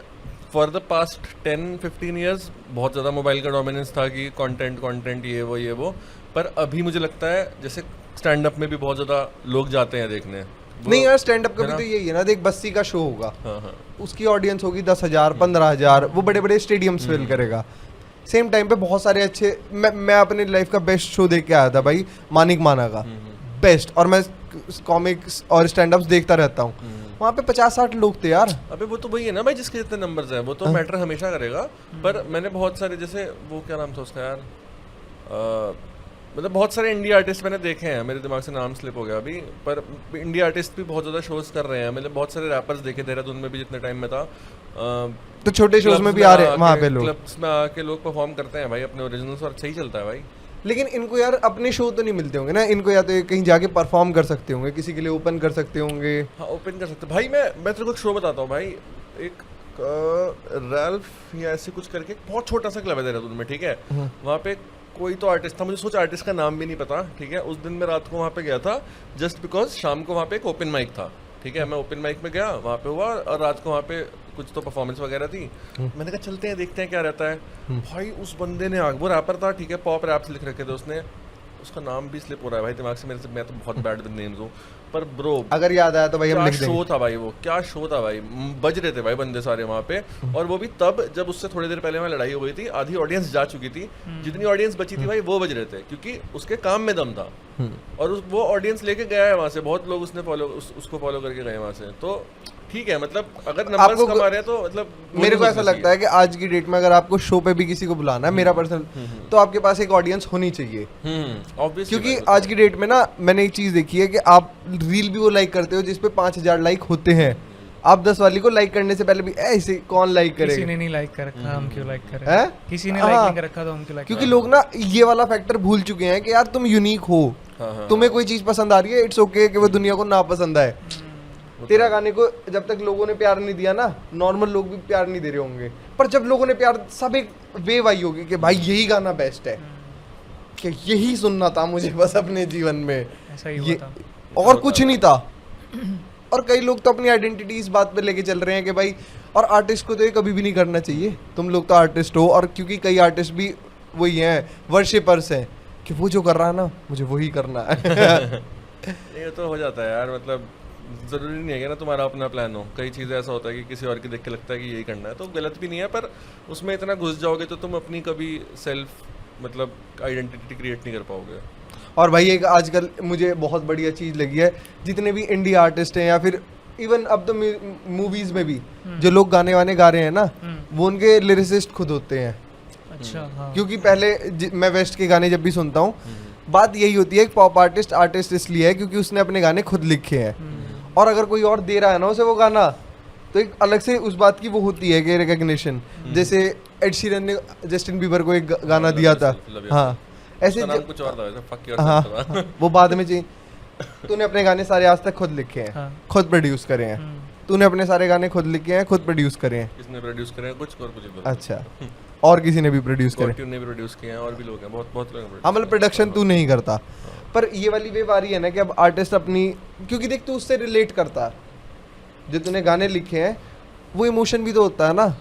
फॉर द पास्ट 10-15 ईयर्स बहुत ज़्यादा मोबाइल का डोमिनेंस था कि कंटेंट ये वो, पर अभी मुझे लगता है जैसे स्टैंड अप में भी बहुत ज़्यादा लोग जाते हैं देखने। नहीं यार, स्टैंड अप का भी तो यही है ना, देख बस्सी का शो होगा, उसकी ऑडियंस होगी 10,000 15,000, वो बड़े बड़े स्टेडियम्स फिल करेगा। सेम टाइम पे बहुत सारे अच्छे, मैं अपनी लाइफ का बेस्ट शो देख के आया था भाई, मानिक माना का बेस्ट, और मैं कॉमिक्स और स्टैंड अप्स देखता रहता हूँ, वहाँ पे 50-60 लोग थे यार। अबे वो तो वही है ना भाई, जिसके जितने नंबर्स हैं वो तो मैटर हमेशा करेगा। पर मैंने बहुत सारे जैसे वो क्या नाम था उसका यार, मतलब बहुत सारे इंडिया आर्टिस्ट मैंने देखे हैं, मेरे दिमाग से नाम स्लिप हो गया अभी, पर इंडिया आर्टिस्ट भी बहुत ज़्यादा शोज कर रहे हैं। मतलब बहुत सारे रैपर्स देखे देहरादून में भी जितने टाइम में था, तो छोटे शोज में भी आ रहे हैं वहाँ पे लोग, क्लब्स में आके लोग परफॉर्म करते हैं भाई अपने ओरिजिनल्स, और सही चलता है भाई। लेकिन इनको यार अपने शो तो नहीं मिलते होंगे ना, इनको या तो कहीं जाके परफॉर्म कर सकते होंगे, किसी के लिए ओपन कर सकते होंगे। हाँ ओपन कर सकते भाई। मैं तेरे को एक शो बताता हूँ भाई, एक रैल्फ या ऐसे कुछ करके बहुत छोटा सा क्लब है देहरादून में, ठीक है। वहाँ पे कोई तो आर्टिस्ट था, मुझे सोच आर्टिस्ट का नाम भी नहीं पता, ठीक है। उस दिन मैं रात को वहाँ पे गया था जस्ट बिकॉज शाम को वहाँ पे एक ओपन माइक था, ठीक है। मैं ओपन माइक में गया, वहाँ पे हुआ, और रात को वहाँ पे कुछ तो परफॉर्मेंस वगैरह थी। मैंने कहा चलते हैं देखते हैं क्या रहता है। भाई उस बंदे ने वो रैपर था, ठीक है, पॉप रैप्स लिख रखे थे उसने, उसका नाम भी स्लिप हो रहा है भाई दिमाग से मेरे से, मैं तो बहुत बैड विद नेम्स हूँ, पर ब्रो अगर याद आया तो भाई हम क्या लिख देंगे। शो था भाई, वो क्या शो था भाई, बज रहे थे भाई बंदे सारे वहाँ पे। और वो भी तब जब उससे थोड़ी देर पहले वहाँ लड़ाई हो गई थी, आधी ऑडियंस जा चुकी थी, जितनी ऑडियंस बची थी भाई वो बज रहे थे, क्योंकि उसके काम में दम था। और वो ऑडियंस लेके गया है वहाँ से, बहुत लोग उसने उसको फॉलो करके गए वहाँ से। तो ठीक है, मतलब अगर नंबर्स कमा रहे हैं तो मतलब मेरे को ऐसा लगता है कि आज की डेट में अगर आपको शो पे भी किसी को बुलाना है, मेरा पर्सनल, तो आपके पास एक ऑडियंस होनी चाहिए। क्योंकि आज की डेट में ना मैंने एक चीज देखी है कि आप रील भी वो लाइक करते हो जिसपे 5,000 लाइक होते हैं, आप 10 वाली को लाइक करने से पहले भी ऐसे कौन लाइक करेगा? किसी ने नहीं लाइक कर रखा, हम क्यों लाइक करें? हैं? किसी ने लाइक नहीं कर रखा तो हम क्यों लाइक? क्योंकि लोग ना ये वाला फैक्टर भूल चुके हैं कि यार तुम यूनिक हो, तुम्हें कोई चीज पसंद आ रही है, इट्स ओके कि वो दुनिया को ना पसंद आए। तेरा गाने को जब तक लोगों ने प्यार नहीं दिया ना, नॉर्मल लोग भी प्यार नहीं दे रहे होंगे, पर जब लोगों ने प्यार, सब एक वेव आई होगी कि भाई यही गाना बेस्ट है, कि यही सुनना था मुझे बस अपने जीवन में, ऐसा ही हुआ था। और कुछ नहीं था। और कई लोग तो अपनी आइडेंटिटी इस बात पे लेके चल रहे हैं कि भाई, और आर्टिस्ट को तो ये कभी भी नहीं करना चाहिए, तुम लोग तो आर्टिस्ट हो। और क्योंकि कई आर्टिस्ट भी वही हैं, वर्शिपर्स हैं, कि वो जो कर रहा है ना मुझे वही करना है। ये तो हो जाता है यार, मतलब ज़रूरी नहीं है कि ना तुम्हारा अपना प्लान हो, कई चीज़ें ऐसा होता है कि किसी और की देख के लगता है कि यही करना है, तो गलत भी नहीं है, पर उसमें इतना घुस जाओगे तो तुम अपनी कभी सेल्फ मतलब आइडेंटिटी क्रिएट नहीं कर पाओगे। और भाई एक आजकल मुझे बहुत बढ़िया चीज़ लगी है, जितने भी इंडिया आर्टिस्ट हैं या फिर इवन अब तो मूवीज़ में भी जो लोग गाने वाने गा रहे हैं ना, वो उनके लिरिसिस्ट खुद होते हैं। अच्छा हाँ। क्योंकि पहले मैं वेस्ट के गाने जब भी सुनता हूँ, बात यही होती है कि पॉप आर्टिस्ट इसलिए है क्योंकि उसने अपने गाने खुद लिखे हैं, और अगर कोई और दे रहा है ना उसे वो गाना, तो एक अलग से उस बात की वो होती है कि रिकग्निशन। जैसे एड शीरन ने जस्टिन बीबर को एक गाना दिया था, हाँ ऐसे कुछ और था, fuck yourself हाँ वो बाद में चाहिए। तूने अपने गाने सारे आज तक खुद लिखे हैं, खुद प्रोड्यूस करे हैं, तूने अपने सारे गाने खुद लिखे हैं, खुद प्रोड्यूस करे हैं। किसने प्रोड्यूस करे हैं? कुछ और कुछ। अच्छा, और किसी ने भी प्रोड्यूस करे? ने भी प्रोड्यूस किए हैं, और भी लोग हैं, बहुत लोग हैं। हाँ मतलब प्रोडक्शन तू नहीं करता, पर ये वाली वेव आ रही है ना कि अब आर्टिस्ट अपनी, क्योंकि देख तू उससे रिलेट करता, जो तूने गाने लिखे हैं वो इमोशन भी तो होता है ना,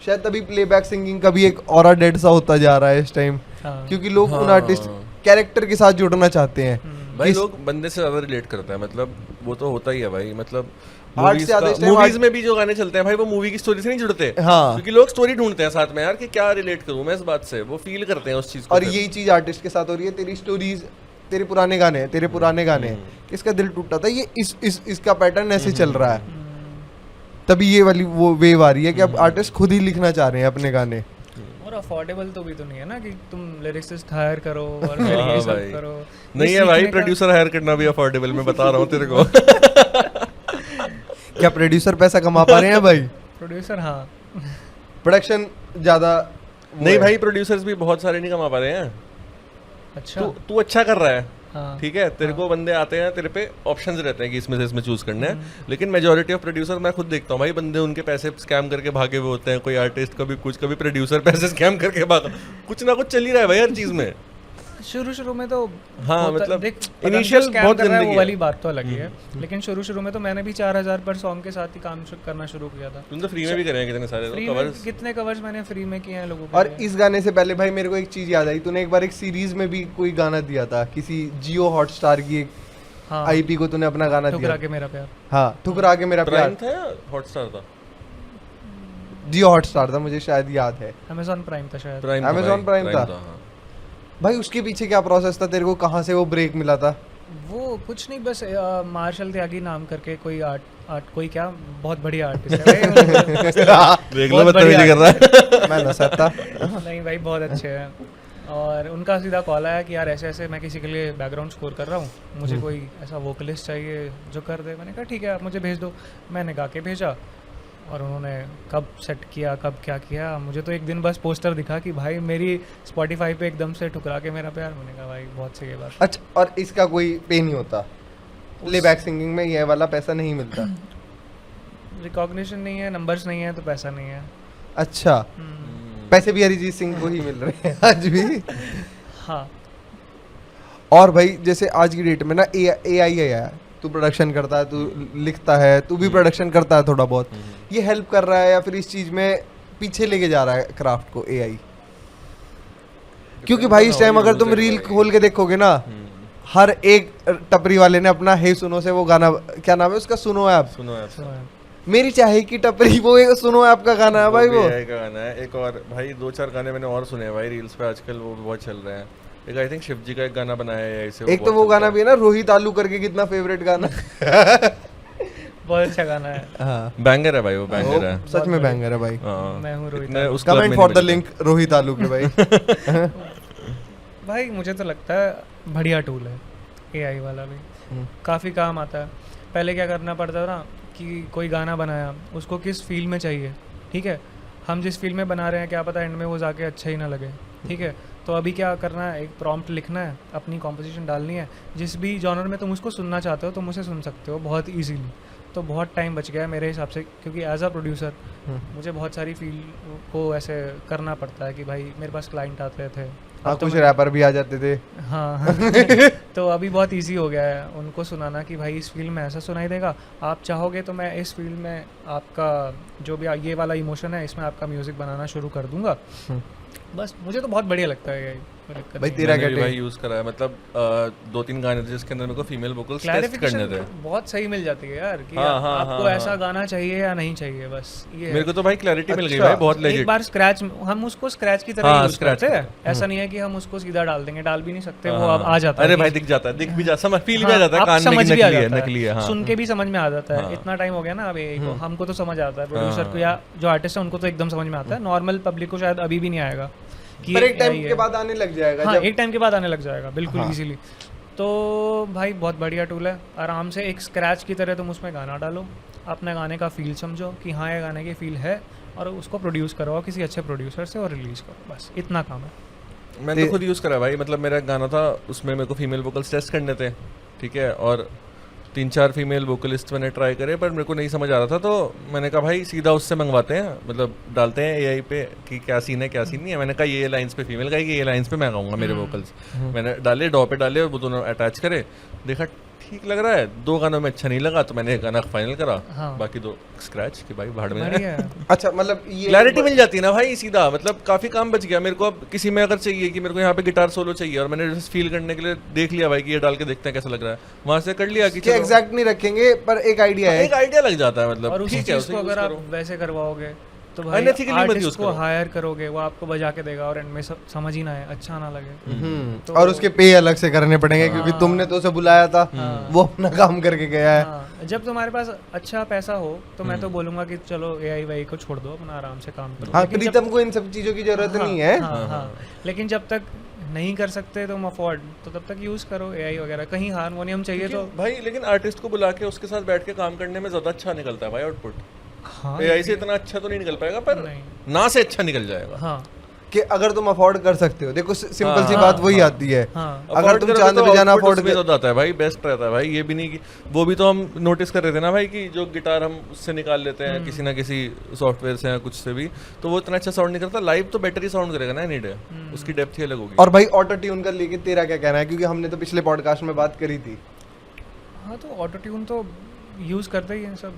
शायद तभी प्लेबैक सिंगिंग का भी एक ऑरा डेड सा होता जा रहा है इस टाइम, क्योंकि लोग उन आर्टिस्ट कैरेक्टर के साथ जुड़ना चाहते हैं। भाई लोग बंदे से ज्यादा रिलेट करते हैं, मतलब वो तो होता ही है भाई। मतलब आर्ट से ज्यादा मूवीज में भी जो गाने चलते हैं भाई, वो मूवी की स्टोरी से नहीं जुड़ते, हाँ, क्योंकि लोग स्टोरी ढूंढते हैं साथ में यार, कि क्या रिलेट करूं मैं इस बात से, वो फील करते हैं उस चीज को। और यही चीज आर्टिस्ट के साथ हो रही है, तेरी स्टोरीज, तेरे पुराने गाने, किसका दिल टूटा था, ये इसका पैटर्न ऐसे चल रहा है। तभी ये वाली वो वेव आ रही है कि अब आर्टिस्ट खुद ही लिखना चाह रहे हैं अपने गाने। और अफोर्डेबल तो भी तो नहीं है ना कि तुम लिरिक्सिस्ट हायर करो और फिर हाँ ये सब भाई। करो। नहीं ये है भाई, सीखने का- प्रोड्यूसर हायर करना भी अफोर्डेबल, मैं बता रहा हूँ तेरे को। क्या प्रोड्यूसर पैसा कमा पा रहे हैं भाई? प्रोड्यूसर हाँ प्रोडक्शन ज्यादा नहीं भाई, प्रोड्यूसर्स भी बहुत सारे नहीं कमा पा रहे हैं। अच्छा तू अच्छा कर रहा है, हाँ ठीक है, तेरे को बंदे आते हैं, तेरे पे ऑप्शंस रहते हैं कि इसमें से इसमें चूज करना है, लेकिन मेजोरिटी ऑफ प्रोड्यूसर मैं खुद देखता हूँ भाई, बंदे उनके पैसे स्कैम करके भागे हुए होते हैं। कोई आर्टिस्ट कभी कुछ, कभी प्रोड्यूसर पैसे स्कैम करके भागा, कुछ ना कुछ चल ही रहा है भाई हर चीज में। शुरू में तो हाँ, होता- मतलब देख, initial scam बहुत कर रहा है, गंदगी वो वाली है। बात तो अलग ही है, लेकिन शुरू में तो मैंने भी 4000 पर सॉन्ग के साथ ही काम करना शुरू किया था। तुम तो फ्री में भी करे हैं कितने सारे फ्री कवर्स। कितने कवर्स मैंने फ्री में किए हैं लोगों के और लिए। इस गाने से पहले भाई मेरे को एक चीज याद आई, तूने एक बार एक सीरीज में भी कोई गाना दिया था, किसी जियो हॉटस्टार की एक हाँ आईपी को तूने अपना गाना ठुकरा दिया। के मेरा प्यार। हाँ, ठुकरा के मेरा प्राइम प्यार। था या हॉटस्टार था? जियो हॉटस्टार था, मुझे शायद याद है। अमेज़न प्राइम था शायद। प्राइम Amazon Prime था। हाँ। भाई उसके पीछे क्या प्रोसेस था, तेरे को कहाँ से वो ब्रेक मिला था? वो कुछ नहीं, बस मार्शल त्यागी नाम करके कोई आर्ट कोई क्या बहुत बढ़िया आर्टिस्ट है भाई। देख लो बहुत बदतमीजी बढ़िया कर रहा है। मैं नशा था। नहीं भाई बहुत अच्छे हैं, और उनका सीधा कॉल आया कि यार ऐसे ऐसे मैं किसी के लिए बैकग्राउंड स्कोर कर रहा हूँ, मुझे कोई ऐसा वोकलिस्ट चाहिए जो कर दे। मैंने कहा ठीक है आप मुझे भेज दो। मैंने गा के भेजा और उन्होंने कब सेट किया कब क्या किया, मुझे तो एक दिन बस पोस्टर दिखा कि भाई मेरी स्पॉटिफाई पे एकदम से ठुकरा के मेरा प्यार। मैंने कहा भाई बहुत सही है बात। अच्छा, और इसका कोई पे नहीं होता? प्लेबैक सिंगिंग में ये वाला पैसा नहीं मिलता? रिकॉग्निशन नहीं है, नंबर्स नहीं है तो पैसा नहीं है। अच्छा, पैसे भी अरिजीत सिंह को ही मिल रहे हैं आज भी। हाँ और भाई जैसे आज की डेट में ना AI आया है, तू प्रोडक्शन करता है, तू लिखता है, तू भी प्रोडक्शन करता है थोड़ा बहुत, ये हेल्प कर रहा है या फिर इस चीज में पीछे लेके जा रहा है क्राफ्ट को AI? क्योंकि भाई इस टाइम अगर तुम रील खोल के देखोगे ना, हर एक टपरी वाले ने अपना हे सुनो से वो गाना, क्या नाम है उसका, सुनो ऐप, सुनो यार, तो है। मेरी चाहे की टपरी, वो एक सुनो ऐप का गाना है भाई। वो AI का गाना है। एक और भाई 2-4 गाने मैंने और सुने हैं भाई रील्स पे आजकल, वो भी बहुत चल रहे हैं। एक आई थिंक शिव जी का एक गाना बनाया है AI से, एक तो वो गाना भी है ना, रोहित आलू करके, कितना फेवरेट गाना। बहुत अच्छा गाना है। हाँ, बैंगर है भाई, वो बैंगर है। सच में बैंगर है भाई। हाँ, मैं हूँ रोहित इतने आलू। उस club कमेंट में फॉर नहीं द मिलते। लिंक रोहित आलू के भाई। भाई मुझे तो लगता है बढ़िया टूल है AI वाला भी, काफ़ी काम आता है। पहले क्या करना पड़ता था ना कि कोई गाना बनाया, उसको किस फील्ड में चाहिए, ठीक है, हम जिस फील्ड में बना रहे हैं क्या पता एंड में वो जाके अच्छा ही ना लगे, ठीक है, तो अभी क्या करना है, एक प्रॉम्प्ट लिखना है, अपनी कॉम्पोजिशन डालनी है, जिस भी जॉनर में तुम उसको सुनना चाहते हो तुम उसे सुन सकते हो बहुत ईजीली। तो बहुत टाइम बच गया है मेरे हिसाब से, क्योंकि एज अ प्रोड्यूसर मुझे बहुत सारी फील्ड को ऐसे करना पड़ता है कि भाई मेरे पास क्लाइंट आते थे। हाँ, अब तो कुछ मैं- रैपर भी आ जाते थे। हाँ तो अभी बहुत इजी हो गया है उनको सुनाना कि भाई इस फील्ड में ऐसा सुनाई देगा, आप चाहोगे तो मैं इस फील्ड में आपका जो भी ये वाला इमोशन है इसमें आपका म्यूजिक बनाना शुरू कर दूंगा। बस मुझे तो बहुत बढ़िया लगता है ये, कोई दिक्कत भाई नहीं। तेरा मैंने क्या भी take? भाई यूज करा है, मतलब 2-3 गाने थे जिसके अंदर मेरे को फीमेल वोकल्स टेस्ट क्लैरिफिकेशन करने थे। बहुत सही मिल जाती है यार कि हाँ, हाँ, आपको हाँ, ऐसा हाँ। गाना चाहिए या नहीं चाहिए, बस ये है। मेरे को तो भाई क्लैरिटी मिल गई अच्छा। भाई बहुत एक लेजिट। बार स्क्रैच, हम उसको स्क्रैच की तरह हाँ, यूज scratch करते हैं, करते ऐसा नहीं है कि हम उसको सीधा डाल देंगे, डाल भी नहीं सकते, वो हाँ, अब आ जाता है अरे कि- भाई दिख जाता है, दिख भी जाता, समझ फील भी आ हाँ, जाता है, आप कान में समझ कि भी आ नकली है, जाता है, नकली है। हाँ, सुन के भी समझ में आ जाता है। हाँ। इतना टाइम हो गया ना अभी को, हमको तो समझ आता है, हाँ, प्रोड्यूसर को या जो आर्टिस्ट है उनको तो एकदम समझ में आता है, नॉर्मल पब्लिक को शायद अभी भी नहीं आएगा कि पर ये एक टाइम AI के है। बाद आने लग जाएगा हाँ जब एक टाइम के बाद आने लग जाएगा बिल्कुल हाँ। इजीली। तो भाई बहुत बढ़िया टूल है, आराम से एक स्क्रैच की तरह तुम उसमें गाना डालो, अपने गाने का फील समझो कि हाँ ये गाने की फील है, और उसको प्रोड्यूस करो किसी अच्छे प्रोड्यूसर से और रिलीज करो, बस इतना काम है। मैंने तो खुद यूज करा भाई, मतलब मेरा एक गाना था उसमें मेरे को फीमेल वोकल्स टेस्ट करने थे, ठीक है, और 3-4 फीमेल वोकलिस्ट मैंने ट्राई करे पर मेरे को नहीं समझ आ रहा था, तो मैंने कहा भाई सीधा उससे मंगवाते हैं, मतलब डालते हैं AI पे कि क्या सीन है क्या सीन नहीं है। मैंने कहा ये लाइंस पे फीमेल गाएगी, ये लाइंस पे मैं गाऊंगा मेरे वोकल्स। मैंने डाले, डॉ पे डाले, वो दोनों अटैच करे, देखा ठीक लग रहा है, 2 गानों में अच्छा नहीं लगा तो मैंने एक गाना फाइनल करा, हाँ। बाकी 2 स्क्रैच कि भाई भाड़ में बढ़िया है। अच्छा, मतलब ये क्लैरिटी मिल जाती है ना भाई सीधा, मतलब काफी काम बच गया मेरे को। अब किसी में अगर चाहिए कि मेरे को यहाँ पे गिटार सोलो चाहिए और मैंने जस्ट फील करने के लिए देख लिया भाई कि ये डाल के देखते हैं कैसा लग रहा है, वहां से कर लिया कि कि चलो, एग्जैक्ट नहीं रखेंगे पर एक आइडिया है। एक आइडिया लग जाता है, मतलब और उसी ठीक है, चीज उसे को use अगर आप करो। वैसे करवाओगे तो भाई Unethically मत use आर्टिस्ट को करो। हायर करोगे, वो आपको बजा के देगा और एंड में समझ ही ना आए, अच्छा ना लगे। और उसके पे अलग से करने पड़ेंगे क्योंकि तुमने तो उसे बुलाया था, वो अपना काम करके गया है। हाँ जब तुम्हारे पास अच्छा पैसा हो तो मैं तो बोलूंगा कि चलो AI वाई को छोड़ दो, अपना आराम से काम करो। हाँ, लेकिन जब- प्रीतम को इन सब चीजों की जरूरत नहीं है। हाँ, लेकिन जब तक नहीं कर सकते तुम अफोर्ड, तो तब तक यूज करो AI वगैरह। कहीं हारमोनियम चाहिए तो भाई लेकिन आर्टिस्ट को बुला के उसके साथ बैठ के काम करने में ज्यादा अच्छा निकलता है भाई आउटपुट। हाँ AI से इतना अच्छा तो नहीं निकल पाएगा, पर नहीं। ना से अच्छा निकल जाएगा। हाँ कि अगर तुम अफोर्ड कर सकते हो, देखो सिंपल सी हाँ, बात वही आती है। हाँ अगर Afford तुम करोगे चांद तो पे जाना output अफोर्ड उसमें ज्यादा आता है भाई, बेस्ट रहता है भाई। ये भी नहीं कि वो भी तो हम नोटिस कर रहे थे ना भाई कि जो गिटार हम उससे निकाल लेते हैं किसी ना किसी सॉफ्टवेयर से या कुछ से भी, तो वो इतना अच्छा साउंड नहीं करता। लाइव तो बेटर ही साउंड करेगा ना एनी डे, उसकी डेप्थ ही अलग होगी। और भाई ऑटो ट्यून का लेके तेरा क्या कहना है, क्योंकि हमने तो पिछले पॉडकास्ट में बात करी थी। हाँ, तो ऑटो ट्यून तो यूज करते ही हैं सब।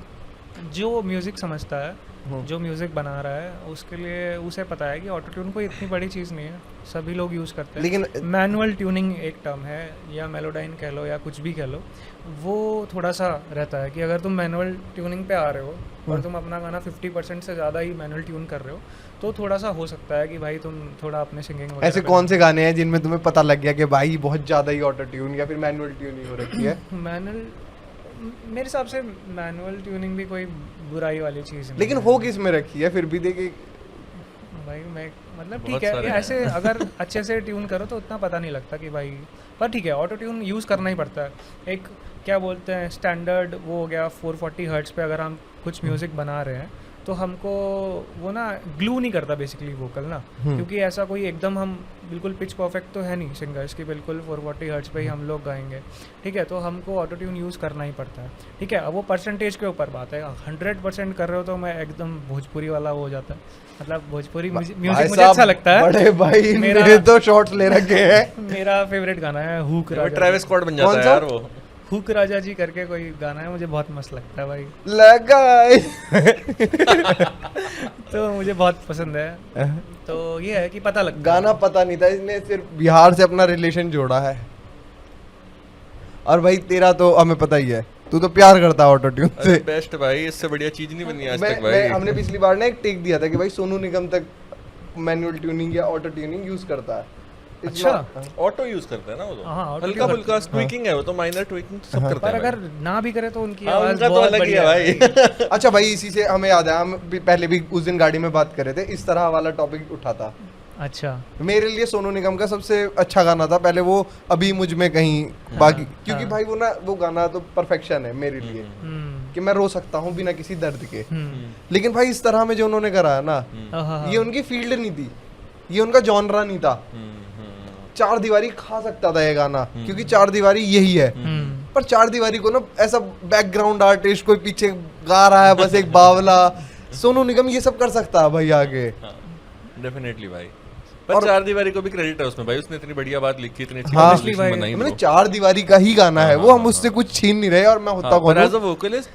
जो म्यूजिक समझता है, जो म्यूजिक बना रहा है, उसके लिए उसे पता है कि ऑटो ट्यून कोई इतनी बड़ी चीज़ नहीं है, सभी लोग यूज़ करते हैं। लेकिन मैनुअल ट्यूनिंग एक टर्म है, या मेलोडाइन कह लो या कुछ भी कह लो, वो थोड़ा सा रहता है कि अगर तुम मैनुअल ट्यूनिंग पे आ रहे हो और तुम अपना गाना 50% से ज़्यादा ही मैनुअल ट्यून कर रहे हो, तो थोड़ा सा हो सकता है कि भाई तुम थोड़ा अपने सिंगिंग ऐसे कौन से गाने हैं जिनमें तुम्हें पता लग गया कि भाई बहुत ज्यादा ही ऑटो ट्यून या फिर मैनुअल ट्यूनिंग हो रखी है? मैनुअल, मेरे हिसाब से मैनुअल ट्यूनिंग भी कोई बुराई वाली चीज़ नहीं लेकिन है। हो किस में रखी है फिर भी देखे। भाई मैं मतलब बहुत ठीक है, सारे ये हैं। ऐसे अगर अच्छे से ट्यून करो तो उतना पता नहीं लगता कि भाई, पर ठीक है ऑटो ट्यून यूज़ करना ही पड़ता है। एक क्या बोलते हैं स्टैंडर्ड वो हो गया 440 हर्ट्ज पे अगर हम कुछ म्यूज़िक बना रहे हैं तो हमको वो ना ग्लू नहीं करता बेसिकली वोकल ना, क्योंकि ऐसा कोई एकदम हम बिल्कुल पिच परफेक्ट तो है नहीं सिंगर्स की, बिल्कुल 440 हर्ट्ज पे ही हम लोग गाएंगे, ठीक है। तो हमको ऑटो ट्यून यूज़ करना ही पड़ता है, ठीक है। अब वो परसेंटेज के ऊपर बात है, 100% कर रहे हो तो मैं एकदम भोजपुरी वाला वो हो जाता है, मतलब भोजपुरी म्यूजिक मुझे अच्छा लगता है। बड़े भाई मेरा- मेरे तो शॉट्स ले रखे हैं। मेरा फेवरेट गाना है हुक राजा। ट्रैविस स्कॉट बन जाता कौन है सा? यार वो। हुक राजा जी करके कोई गाना है, मुझे बहुत मस्त लगता है भाई, लगाए तो मुझे बहुत पसंद है। तो ये है कि पता लगता गाना पता नहीं था, इसने सिर्फ बिहार से अपना रिलेशन जोड़ा है। और भाई तेरा तो हमें पता ही है, तू तो प्यार करता है ऑटो ट्यून से। बेस्ट भाई, इससे बढ़िया चीज नहीं बनी आज तक मैं भाई। हमने पिछली बार ना एक टेक दिया था कि भाई सोनू निगम तक मैनुअल ट्यूनिंग या ऑटो ट्यूनिंग यूज करता है। It's अच्छा। not- ऑटो यूज करते हैं ना वो तो, हाँ, auto हल्का tune फुल्का ट्विकिंग है वो तो, माइनर ट्विकिंग सब करते पर हैं अगर भाई। ना भी करे तो उनकी हाँ, आवाज उनका तो बहुत अलग ही है बढ़िया भाई। अच्छा भाई, इसी से हमें याद है, हम पहले भी उस दिन गाड़ी में बात कर रहे थे, इस तरह वाला टॉपिक उठा था। अच्छा, मेरे लिए सोनू निगम का सबसे अच्छा गाना था पहले वो अभी मुझ में कहीं, बाकी क्योंकि भाई वो ना वो गाना तो परफेक्शन है मेरे लिए कि मैं रो सकता हूँ बिना किसी दर्द के। लेकिन भाई इस तरह में जो उन्होंने करा है ना, ये उनकी फील्ड नहीं थी, ये उनका जॉनरा नहीं था। चार दीवारी खा सकता था ये गाना, क्योंकि चार दीवारी यही है। पर चार दीवारी को ना ऐसा बैकग्राउंड आर्टिस्ट कोई पीछे गा रहा है बस एक बावला, सोनू निगम ये सब कर सकता है भाई आगे। डेफिनेटली भाई, पर चार दीवारी को भी क्रेडिट है उसमें भाई, उसने इतनी बढ़िया बात लिखी, इतनी अच्छी हाँ, composition भाई, बनाई मतलब bro। चार दीवारी का ही गाना है वो, हम उससे कुछ छीन नहीं रहे। और मैं होता हाँ, कौन but हूँ? as a vocalist,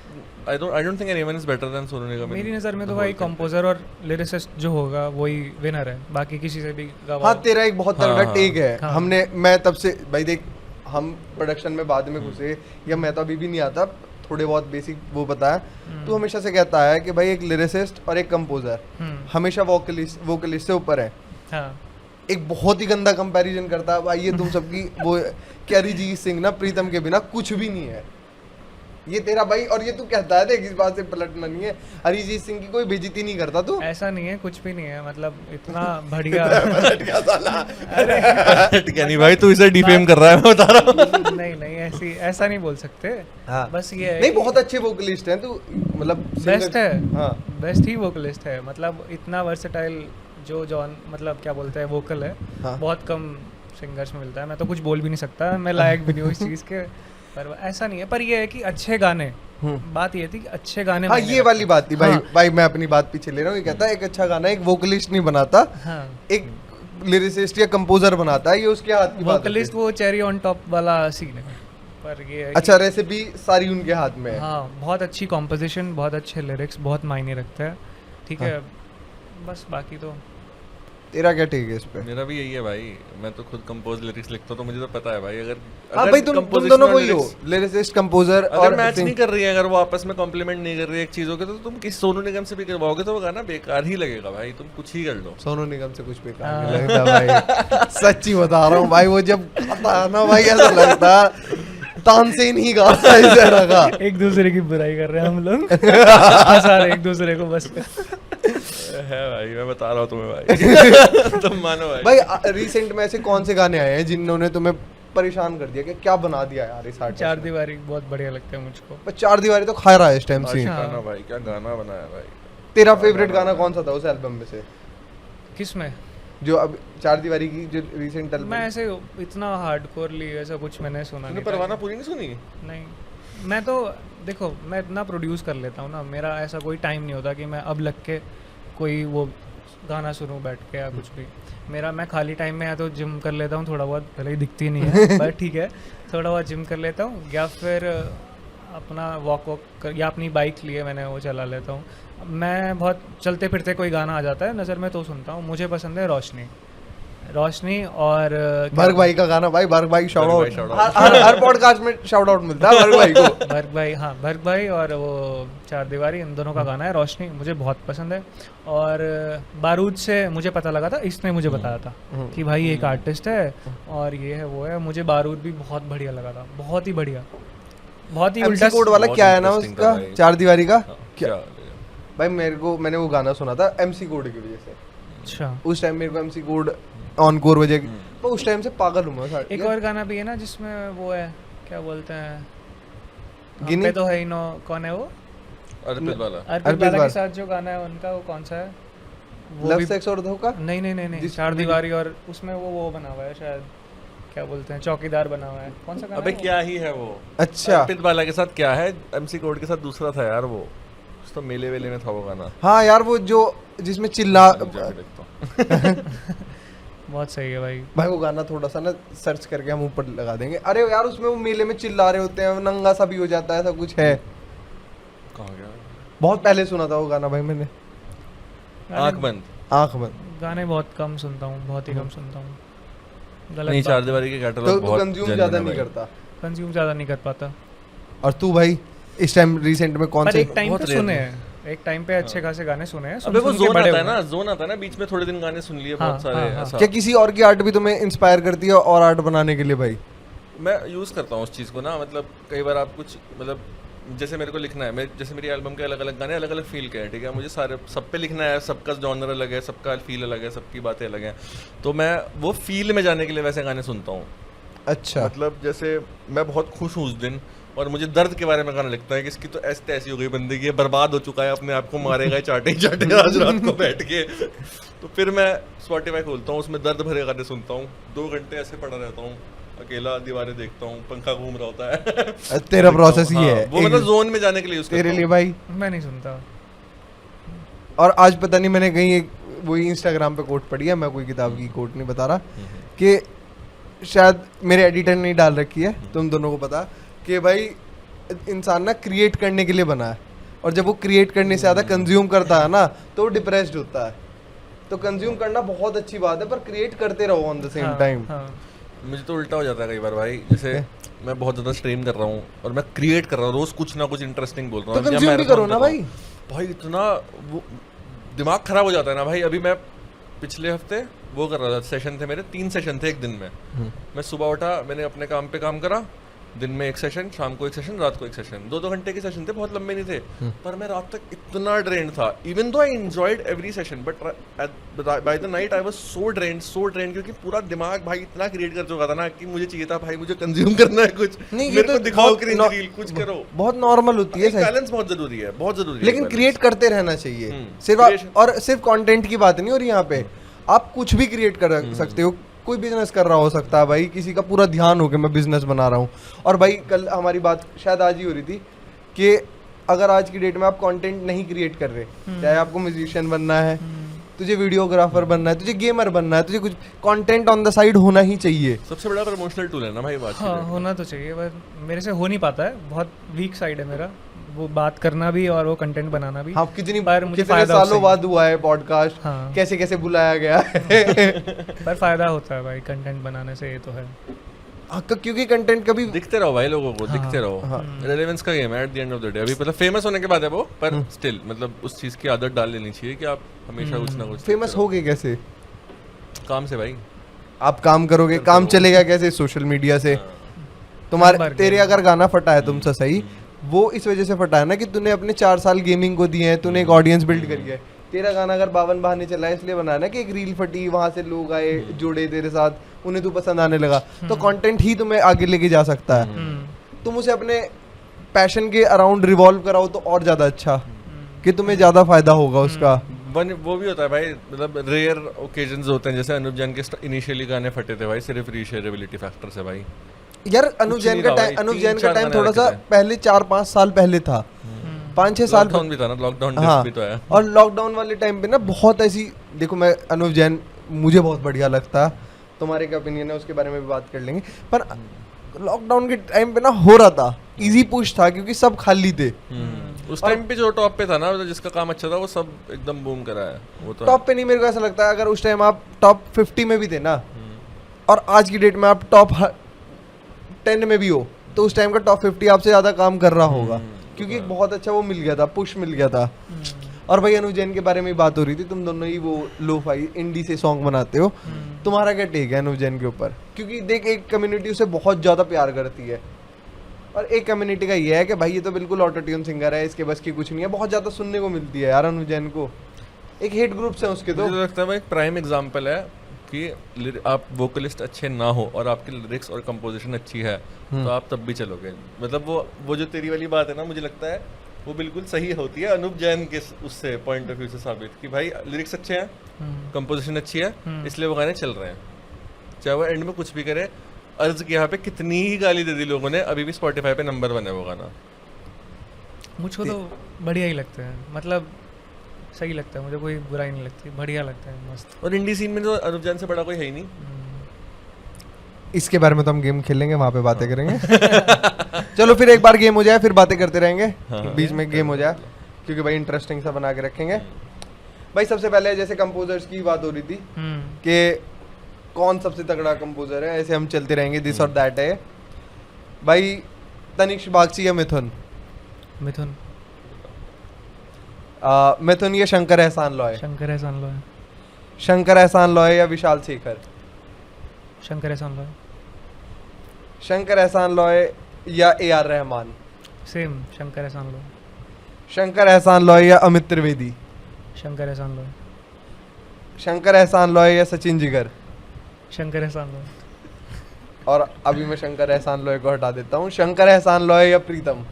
I don't think anyone is better than Sonu Nigam in मेरी नज़र में तो the भाई whole thing। कंपोजर और लिरिसिस्ट जो होगा वही विनर है, बाकी किसी से भी गवाओ। हाँ, तेरा एक बहुत तगड़ा हाँ, टेक है। हाँ। मैं तब से भाई देख, हम प्रोडक्शन में बाद में घुसे, या मैं तो अभी भी नहीं आता, थोड़े बहुत बेसिक वो बताया। तू हमेशा से कहता है कि भाई एक लिरिसिस्ट और एक कंपोजर हमेशा वोकलिस्ट से ऊपर है। हाँ, एक बहुत ही गंदा कंपैरिजन करता है भाई ये तुम सबकी वो कि अरिजीत सिंह ना प्रीतम के बिना कुछ भी नहीं है, ये तेरा भाई। और ये तू कहता है, देख इस बात से पलटना नहीं है, अरिजीत सिंह की कोई बेइज्जती नहीं करता तू। ऐसा नहीं है, कुछ भी नहीं है, मतलब इतना बढ़िया। क्या नहीं भाई, तू इसे डिफेम कर रहा है, मैं बता रहा हूँ। नहीं ऐसा नहीं बोल सकते। हाँ। बस ये है नहीं, कि बहुत अच्छे वोकलिस्ट हैं तू, मतलब बेस्ट है, हाँ। बेस्ट ही वोकलिस्ट है, मतलब इतना वर्सेटाइल जो जॉन मतलब क्या बोलते हैं वोकल है, हाँ। बहुत कम सिंगर्स में मिलता है। मैं तो कुछ बोल भी नहीं सकता, मैं लायक भी नहीं हूँ इस चीज़ के, पर ऐसा नहीं है। पर ये है कि अच्छे गाने, बात ये थी कि अच्छे गाने हाँ, मायने ये वाली रखते बात थी भाई। हाँ। भाई मैं अपनी बात पीछे ले रहा हूँ, ये कहता है एक अच्छा गाना एक वोकलिस्ट नहीं बनाता, हैं। हाँ, एक लिरिसिस्ट या कंपोजर बनाता है, ये उसके हाथ की बात वोकलिस्ट होती वो चेरी ऑन टॉप वाला सीन है, पर ये है है। कि- अच्छा, रेसिपी सारी उनके हाथ में है। हाँ, बहुत अच्छी कॉम्पोजिशन, बहुत अच्छे लिरिक्स, बहुत मायने रखते हैं, ठीक है। बस बाकी तो तेरा क्या ठीक है इस पे? मेरा भी यही है भाई, मैं तो खुद कंपोज लिरिक्स लिखता हूँ, तो मुझे तो पता है भाई। अगर हाँ भाई, तुम composition दोनों और वही हो, lyrics- लिरिसिस्ट कंपोजर। अगर और मैच नहीं कर रही है, अगर वो आपस में कॉम्प्लीमेंट नहीं कर रही है एक चीजों के, तो तुम किस सोनू निगम से भी करवाओगे तो वो गाना बेकार ही लगेगा भाई, तुम कुछ ही कर लो। सोनू निगम से कुछ बेकार नहीं लगता भाई, सच्ची बता रहा हूँ भाई। वो जब गाता है ना भाई, ऐसा लगता तानसेन ही गाता है इस era का। एक दूसरे की बुराई कर रहे हैं हम लोग हंसा रहे एक दूसरे को बस। है भाई, मैं बता रहा हूँ तुम्हें भाई तुम मानो भाई। भाई रिसेंट में ऐसे कौन से गाने आए हैं जिन्होंने तुम्हें परेशान कर दिया कि क्या बना दिया यार इस आर्टिस्ट चार ने? दीवारी बहुत बढ़िया लगता है मुझको। पर चार दीवारी तो खा रहा है इस टाइम से। अच्छा। गाना भाई, क्या गाना बनाया भाई। तेरा फेवरेट गाना कौन सा था उस एल्बम में से, किस में? जो अब चार दीवारी की जो रिसेंट एल्बम? मैं ऐसे इतना हार्डकोरली ऐसा कुछ मैंने सुना तूने नहीं था। परवाना पूरी नहीं सुनी? नहीं, मैं तो देखो मैं इतना प्रोड्यूस कर लेता हूँ ना, मेरा ऐसा कोई टाइम नहीं होता कि मैं अब लग के कोई वो गाना सुनूं बैठ के या कुछ भी। मेरा मैं खाली टाइम में या तो जिम कर लेता हूँ थोड़ा बहुत, भले ही दिखती नहीं है पर ठीक है, थोड़ा बहुत जिम कर लेता हूँ, या फिर अपना वॉक या अपनी बाइक लिए मैंने वो चला लेता हूँ। मैं बहुत चलते फिरते कोई गाना आ जाता है नज़र में तो सुनता हूँ। मुझे पसंद है रोशनी और भर्ग भाई का गाना। भाई भर्ग भाई शाउट भर्ग आउट, भाई shout out। हर पॉडकास्ट में शाउट आउट मिलता है भर्ग भाई को। भर्ग भाई, हाँ भर्ग भाई और वो चार दीवारी, इन दोनों का गाना है रोशनी, मुझे बहुत पसंद है। और बारूद से मुझे पता लगा था, इसने मुझे बताया था कि भाई एक आर्टिस्ट है और ये है वो है। मुझे बारूद भी बहुत बढ़िया लगा था, बहुत ही बढ़िया, बहुत ही उल्टा। MC कोड वाला बहुत क्या है ना interesting था उसका, भाई। चार दीवारी का क्या भाई? मैंने वो गाना सुना था MC कोड की वजह से। अच्छा, उस टाइम मेरे को MC कोड ऑनकोर वजह की, मैं उस टाइम से पागल हूँ मैं। एक और गाना भी है ना जिसमें वो है, क्या बोलते हैं, हम गिनी? पे तो है ही नो, कौन है वो? अर्पित वाला? अर्पित वाला के साथ जो गाना है उनका, वो कौन सा है? वो लव भी सेक्स और धोखा? नहीं नहीं नहीं नहीं, जिस- चार दीवारी और उसमें वो बना हुआ है शायद, क्या बोलते हैं, चौकीदार बना हुआ है। कौन सा गाना अबे है वो? क्या ही है वो। अच्छा अर्पित वाला के साथ क्या है, MC कोड के साथ दूसरा था यार वो, तो मेले वेले में था वो गाना। हाँ यार, वो जो जिसमें चिल्ला, जाके देखता हूँ। बहुत सही है भाई। भाई वो गाना थोड़ा सा ना सर्च करके हम ऊपर लगा देंगे। अरे यार उसमें वो मेले में चिल्ला रहे होते हैं, नंगा सा भी हो जाता है, ऐसा कुछ है। कहाँ गया? बहुत पहले सुना था वो गाना भाई मैंने। आँख बंद। आंख बंद। गाने बहुत कम सुनता हूँ, बहुत ही कम सुनता हूँ। नहीं, चार दीवारी के तो कैटलॉग तू बहुत कंज्यूम genuine ज्यादा है नहीं भाई। करता? कंज्यूम ज़्यादा नहीं कर पाता, और तू भाई इस टाइम रिसेंट में कौन पर से? एक टाइम बहुत पे rare सुने है। हैं, एक टाइम पे अच्छे खासे गाने सुने हैं। अबे वो सुन के जोन बड़े आता है हुए ना, हैं। जोन आता है ना बीच में, थोड़े दिन गाने सुन लिए हाँ, बहुत सारे हाँ, ऐसा। क्या किसी और की आर्ट भी तुम्हें इंस्पायर करती है और आर्ट बनाने के लिए भाई? मैं यूज़ करता हूँ उस चीज़ को ना, मतलब कई बार आप कुछ मतलब जैसे मेरे को लिखना है, जैसे मेरी एल्बम के अलग अलग गाने अलग अलग फील के हैं, ठीक है, मुझे सारे सब पे लिखना है, सबका जॉनर अलग है, सबका फील अलग है, सबकी बातें अलग हैं, तो मैं वो फील में जाने के लिए वैसे गाने सुनता हूँ। अच्छा। मतलब जैसे मैं बहुत खुश हूँ उस दिन और मुझे दर्द के बारे में गाना लगता है कि इसकी तो ऐसी ऐसी हो गई बंदगी, बर्बाद हो चुका है, अपने आप को मारेगा चाटे आज रात को बैठ के, तो फिर मैं स्पॉटिफाई खोलता हूँ, उसमें दर्द भरे गाने सुनता हूँ, 2 घंटे ऐसे पड़ा रहता हूँ अकेला, दीवारें देखता हूँ, पंखा घूम रहा होता है। तेरा प्रोसेस ही हाँ, है वो मतलब जोन में जाने के लिए यूज तेरे करता लिए हूँ। भाई। मैं नहीं सुनता। और आज पता नहीं मैंने कहीं एक वही इंस्टाग्राम पे कोट पढ़ी है, मैं कोई किताब की कोट नहीं बता रहा, कि शायद मेरे एडिटर ने डाल रखी है, तुम दोनों को पता, कि भाई इंसान ना क्रिएट करने के लिए बना है, और जब वो क्रिएट करने से ज़्यादा कंज्यूम करता है ना तो वो डिप्रेस्ड होता है। तो कंज्यूम करना बहुत अच्छी बात है, पर क्रिएट करते रहो ऑन द सेम हाँ, टाइम। हाँ। मुझे तो उल्टा हो जाता है कई बार भाई, जैसे मैं बहुत ज़्यादा स्ट्रीम कर रहा हूँ और मैं क्रिएट कर रहा हूँ, रोज़ कुछ ना कुछ इंटरेस्टिंग बोल रहा तो हूँ, या कंज्यूम भी marathon करो ना कर रहा भाई। हूँ। भाई इतना वो दिमाग खराब हो जाता है ना भाई। अभी मैं पिछले हफ्ते वो कर रहा था, सेशन थे मेरे, 3 सेशन थे एक दिन में। मैं सुबह उठा, मैंने अपने काम पे काम करा, दिन में 1 सेशन, शाम को 1 सेशन, रात को 1 सेशन, 2-2 घंटे के सेशन थे, बहुत लंबे नहीं थे, पर मैं रात तक इतना ड्रेन्ड था, even though I enjoyed every session, but by the night I was so drained, क्योंकि पूरा दिमाग भाई इतना क्रिएट कर चुका था ना कि मुझे चाहिए था भाई, मुझे कंज्यूम करना है कुछ, नहीं, ये मेरे तो को दिखाओ बहुत क्रिंज नॉ- रील, कुछ करो। बहुत नॉर्मल होती है सही। बैलेंस बहुत जरूरी है, बहुत जरूरी है लेकिन balance। क्रिएट करते रहना चाहिए, सिर्फ creation- और सिर्फ कंटेंट की बात नहीं हो रही यहाँ पे, आप कुछ भी क्रिएट कर सकते हो। कोई बिजनेस कर रहा हो सकता है भाई, किसी का पूरा ध्यान हो कि मैं बिजनेस बना रहा हूँ। और भाई कल हमारी बात शायद आज ही हो रही थी कि अगर आज की डेट में आप कंटेंट नहीं क्रिएट कर रहे, चाहे आपको म्यूजिशियन बनना है, तुझे वीडियोग्राफर बनना है, तुझे गेमर बनना है, तुझे कुछ कंटेंट ऑन द साइड होना ही चाहिए। सबसे बड़ा प्रमोशनल टूल है ना भाई बात। हाँ, होना तो चाहिए, पर मेरे से हो नहीं पाता है, बहुत वीक साइड है मेरा, वो बात करना भी और वो कंटेंट बनाना भी। हाँ, कितनी पर मुझे कितने फायदा सालों उससे- बाद हुआ है पॉडकास्ट, हाँ। कैसे कैसे बुलाया गया है। पर फायदा होता है भाई कंटेंट बनाने से, ये तो है। हाँ, क्योंकि कंटेंट कभी दिखते रहो भाई लोगों को, दिखते रहो। हाँ। रेलेवेंस का गेम है at the end of the day. अभी मतलब फेमस होने के बाद है वो, पर स्टिल मतलब उस चीज की आदत डाल लेनी चाहिए कि आप हमेशा कुछ ना कुछ फेमस दिखते हो गए कैसे? रहो। काम से भाई। आप काम करोगे, काम चलेगा कैसे? सोशल मीडिया से। तुम्हारे तेरे अगर गाना फटा है तुमसे सही, वो इस वजह से फटा है ना कि तूने अपने 4 साल गेमिंग को दिए हैं, तूने एक ऑडियंस बिल्ड करी है। तेरा गाना अगर बावन बहाने चला है इसलिए बना है ना कि एक रील फटी, वहां से लोग आए जुड़े तेरे साथ, उन्हें तू पसंद आने लगा, तो कंटेंट ही तुम्हें आगे लेके जा सकता है। तुम उसे अपने पैशन के अराउंड रिवॉल्व कराओ तो और ज्यादा अच्छा, कि तुम्हें ज्यादा फायदा होगा उसका। वो भी होता है भाई, मतलब रेयर ओकेजन्स होते हैं, जैसे अनुप जैन के इनिशियली गाने फटे थे भाई सिर्फ रीशेयरेबिलिटी फैक्टर से भाई। यार अनुप जैन का टाइम थोड़ा सा पहले 4-5 साल पहले था, 5-6 साल लॉकडाउन भी था ना, लॉकडाउन हाँ, भी तो है। और लॉकडाउन वाले टाइम पे ना बहुत ऐसी, देखो मैं अनुप जैन मुझे बहुत बढ़िया लगता है, तुम्हारे क्या ओपिनियन है उसके बारे में भी बात कर लेंगे, पर लॉकडाउन के टाइम पे ना हो रहा था, इजी पुश था क्योंकि सब खाली थे। उस टाइम पे जो टॉप पे था ना, जिसका काम अच्छा था वो सब एकदम बूम करा है। वो तो टॉप पे नहीं, मेरे को ऐसा लगता है अगर उस टाइम आप टॉप 50 में भी थे ना, और आज की डेट में आप टॉप 10 में भी हो, तो उस टाइम का टॉप 50 आपसे ज्यादा काम कर रहा होगा, क्योंकि एक बहुत अच्छा वो मिल गया था, पुश मिल गया था। और भाई अनुप जैन के बारे में बात हो रही थी, तुम दोनों ही वो लो-फाई इंडी से सॉन्ग बनाते हो, तुम्हारा क्या टेक है अनुप जैन के ऊपर? क्योंकि देख, एक कम्युनिटी उसे बहुत ज्यादा प्यार करती है, और एक कम्युनिटी का ये है कि भाई ये तो बिल्कुल ऑटो ट्यून सिंगर है, इसके बस की कुछ नहीं है। बहुत ज्यादा सुनने को मिलती है यार अनुप जैन को, एक हेट ग्रुप्स है उसके। तो मुझे लगता है भाई प्राइम एग्जांपल है कि आप वोकलिस्ट अच्छे ना हो और आपकी लिरिक्स और कंपोजिशन अच्छी है तो आप तब भी चलोगे। मतलब वो जो तेरी वाली बात है ना, मुझे लगता है वो बिल्कुल सही होती है अनुप जैन के उससे पॉइंट ऑफ व्यू से साबित, कि भाई लिरिक्स अच्छे हैं, कंपोजिशन अच्छी है, इसलिए वो गाने चल रहे हैं, चाहे वो एंड में कुछ भी करे। अर्ज के यहाँ पे कितनी ही गाली दे दी लोगों ने, अभी भी स्पॉटिफाई पे नंबर 1 है वो गाना। मुझको तो बढ़िया ही लगते हैं, मतलब सही लगता है मुझे, कोई बुराई नहीं लगती, बढ़िया लगता है, मस्त। और इंडी सीन में तो अनुप जैन से बड़ा कोई है ही नहीं। इसके बारे में तो हम गेम खेलेंगे, वहां पे बातें करेंगे। चलो फिर एक बार गेम हो जाए, फिर बातें करते रहेंगे। बीच में गेम हो जाए, क्योंकि भाई इंटरेस्टिंग सा बना के रखेंगे। भाई सबसे पहले जैसे कंपोजर्स की बात हो रही थी कि कौन सबसे तगड़ा कंपोजर है, ऐसे हम चलते रहेंगे, दिस और दैट है। भाई तनिष्क बागची या मिथुन? मिथुन। मिथुन या शंकर एहसान लॉय? शंकर एहसान लॉय। शंकर एहसान लॉय या विशाल शेखर? शंकर एहसान लॉय। शंकर एहसान लॉय या AR रहमान? सेम, शंकर एहसान लॉय। शंकर एहसान लॉय या अमित त्रिवेदी? शंकर एहसान लॉय। शंकर एहसान लॉय या सचिन जिगर? शंकर एहसान लॉय। और अभी मैं शंकर एहसान लॉय को हटा देता हूँ। शंकर एहसान लॉय या प्रीतम?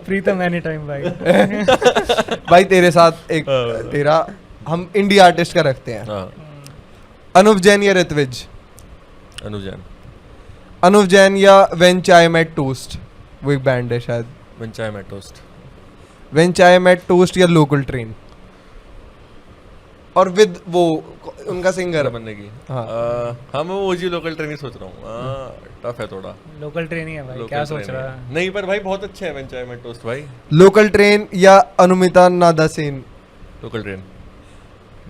प्रीतम एनी टाइम भाई। भाई तेरे साथ एक तेरा, हम इंडिया आर्टिस्ट का रखते हैं। अनुप जैन या ऋत्विज? अनुप जैन। अनुप जैन या व्हेन चाय मेट टोस्ट? वो एक बैंड है शायद। व्हेन चाय मेट टोस्ट। व्हेन चाय मेट टोस्ट या लोकल ट्रेन? और विद वो उनका सिंगर बनने की। हाँ मैं ओजी लोकल ट्रेन ही सोच रहा हूँ। टफ है थोड़ा। लोकल ट्रेन ही है भाई, क्या सोच रहा है? नहीं पर भाई बहुत अच्छे हैं व्हेन चाय मेट टोस्ट भाई। लोकल ट्रेन या Anumita local train.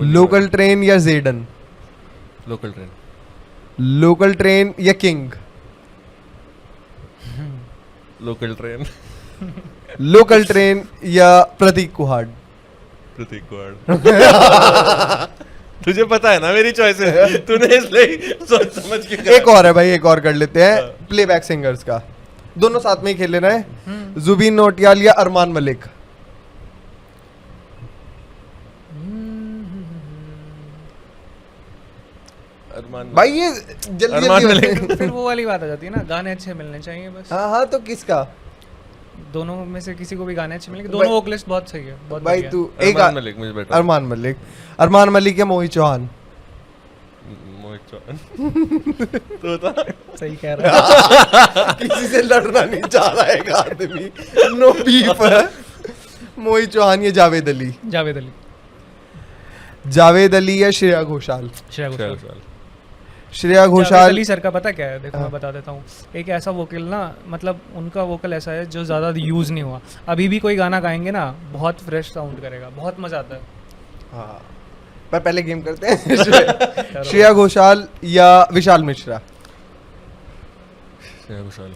Local train या Jaden? Local train. Local train या King? Local train. Local train या प्रतीक कुहाड़? प्रतीक कुहाड़। तुझे पता है ना मेरी चॉइस है, तूने इसलिए सोच समझ के करा। एक और है भाई, एक और कर लेते हैं प्लेबैक सिंगर्स का, दोनों साथ में ही खेल लेना है। जुबीन नौटियाल या अरमान मलिक? अरमान भाई ये जल्दी अरमान जल्दी मलिक। फिर वो वाली बात आ जाती है ना, गाने अच्छे मिलने चाहिए बस। हाँ हाँ, तो किसका? दोनों में से किसी को भी गाने अच्छे मिलेंगे, दोनों वोकलिस्ट बहुत सही है, बहुत भाई बढ़िया। तू एक अरमान मलिक मुझे बेटर। अरमान मलिक। अरमान मलिक या मोहित चौहान? मोहित चौहान। तो था सही कह रहा है। किसी से लड़ना नहीं चाह रहा है एक आदमी, नो बीफ है। मोहित चौहान या जावेद अली? जावेद अली। जावेद अली या श्रेया घोषाल? श्रेया घोषाल। श्रेया जावेद घोषाल। अली सर का पता क्या है, देखो मैं बता देता हूँ। एक ऐसा वोकल ना, मतलब उनका वोकल ऐसा है जो ज़्यादा यूज़ नहीं हुआ। अभी भी कोई गाना गाएंगे ना, बहुत फ्रेश साउंड करेगा, बहुत मज़ा आता है। हाँ, पर पहले गेम करते हैं। श्रेया घोषाल या विशाल मिश्रा? श्रेया घोषाल।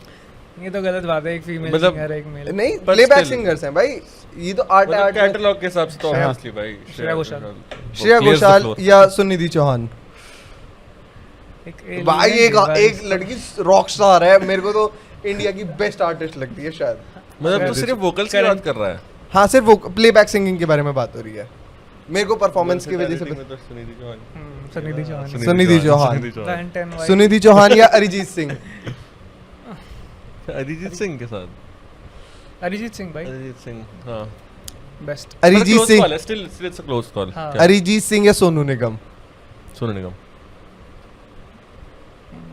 ये तो गलत बात है, एक फीमेल मतलब- सिंगर है, एक मेल। नहीं, पर प्लेबैक still- सिंगर्स हैं भाई, ये तो आर्ट है, आर्ट है। कैटलॉग के हिसाब से तो ऑब्वियसली भाई श्रेया घोषाल। श्रेया घोषाल या सुनिधि चौहान? एक भाई alien थी भाई। एक लड़की रॉक स्टार है, मेरे को तो इंडिया की बेस्ट आर्टिस्ट लगती है शायद। मतलब तू सिर्फ वोकल्स की बात कर रहा है। हाँ, सिर्फ वो प्लेबैक सिंगिंग के बारे में बात हो रही है, मेरे को परफॉर्मेंस की वजह से तो सुनिधि चौहान। सुनिधि चौहान। सुनिधि चौहान। सुनिधि चौहान। Ben 10 भाई। सुनिधि चौहान या अरिजीत सिंह। अरिजीत सिंह के साथ। अरिजीत सिंह भाई अरिजीत सिंह, हाँ। Best. Arijit Singh, still it's a close call. हाँ। अरिजीत सिंह या सोनू निगम। सोनू निगम।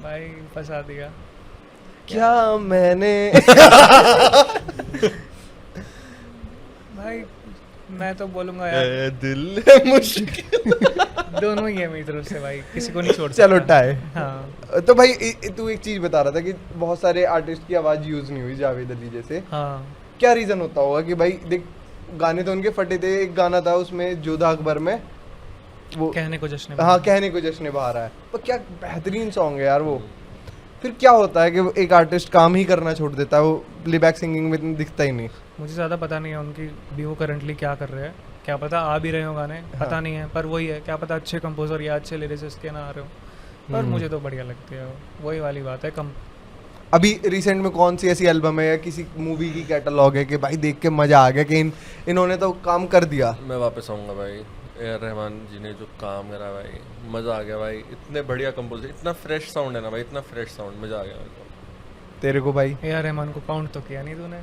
भाई फंसा दिया। क्या मैंने भाई मैं तो बोलूंगा यार ए दिल है मुश्किल। दोनों ही है मेरी तरफ से भाई, किसी को नहीं छोड़ सकता। चलो टाई। हाँ तो भाई तू एक चीज बता रहा था कि बहुत सारे आर्टिस्ट की आवाज यूज नहीं हुई जावेद अली जैसे, हाँ क्या रीजन होता होगा कि भाई देख गाने तो उनके फटे थे, एक गाना था उसमें जोधा अकबर में वो, कहने को जश्न हाँ कहने को जश्न बहा रहा है, तो क्या बेहतरीन सॉन्ग है यार वो। फिर क्या होता है कि वो एक आर्टिस्ट काम ही करना छोड़ देता है, वो प्लेबैक सिंगिंग में इतना दिखता ही नहीं। मुझे ज़्यादा पता नहीं है उनकी भी वो करंटली क्या कर रहे हैं, क्या पता आ भी रहे हो गाने, पता नहीं है, पर वही है, क्या पता अच्छे कंपोजर या अच्छे लिरिसिस्ट के ना आ रहे हो, पर मुझे तो बढ़िया लगती है वही वाली बात है। कम अभी रिसेंट में कौन सी ऐसी एल्बम है या किसी मूवी की कैटलॉग है कि भाई देख के मजा आ गया कि इन्होंने तो काम कर दिया। मैं वापस आऊंगा भाई, ए.आर. रहमान जी ने जो काम करा भाई, मजा आ गया भाई। इतने बढ़िया कंपोजर, इतना फ्रेश साउंड है ना भाई, इतना फ्रेश साउंड, मजा आ गया मेरे को। तेरे को भाई ए आर रहमान को काउंट तो किया नहीं तूने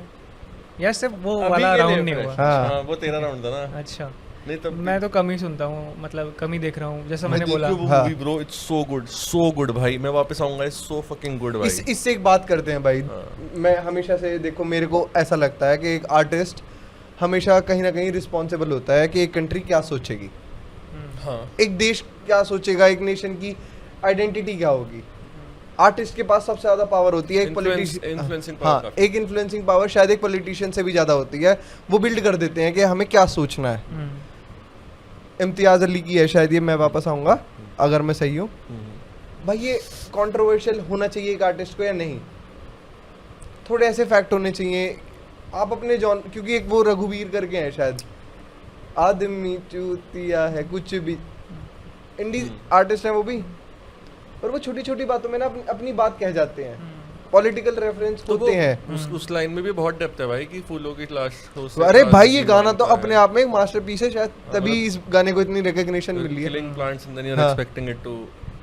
या सिर्फ वो अभी वाला के लिए राउंड नहीं fresh। हुआ? हाँ। वो तेरा राउंड था ना। अच्छा नहीं तब मैं तो कम ही सुनता हूँ, मतलब कम ही देख रहा हूँ, जैसा मैंने बोला। हाँ। ब्रो इट्स सो गुड भाई। मैं वापस आऊंगा, इट्स सो फकिंग गुड भाई। इससे एक बात करते हैं भाई, हाँ। मैं हमेशा से देखो मेरे को ऐसा लगता है कि एक आर्टिस्ट हमेशा कहीं ना कहीं रिस्पॉन्सिबल होता है कि एक कंट्री क्या सोचेगी, हाँ एक देश क्या सोचेगा, एक नेशन की आइडेंटिटी क्या होगी। आर्टिस्ट के पास सबसे ज्यादा पावर होती है, एक इन्फ्लुएंसिंग पॉलिटिशियन, पावर हाँ काफी। एक इन्फ्लुएंसिंग पावर शायद एक पॉलिटिशियन से भी ज्यादा होती है। वो बिल्ड कर देते हैं कि हमें क्या सोचना है। इम्तियाज अली की है शायद ये, मैं वापस आऊंगा अगर मैं सही हूँ। भाई ये कंट्रोवर्शियल होना चाहिए एक आर्टिस्ट को या नहीं, थोड़े ऐसे फैक्ट होने चाहिए आप अपने जॉन, क्योंकि एक वो रघुवीर करके हैं शायद, आदमी चूतिया है कुछ भी, इंडी आर्टिस्ट हैं वो भी, और वो छोटी छोटी बातों में ना अपनी बात कह जाते हैं, पॉलिटिकल रेफरेंस तो होते हैं। उस लाइन में भी बहुत डेप्थ है भाई कि फूलों की लाश हो से अरे प्यार भाई की ये गाना तो मांगता अपने है। आप में एक मास्टरपीस है शायद, तभी इस गाने को इतनी रिकॉग्निशन मिली है। Killing plants and then you're हाँ। expecting it to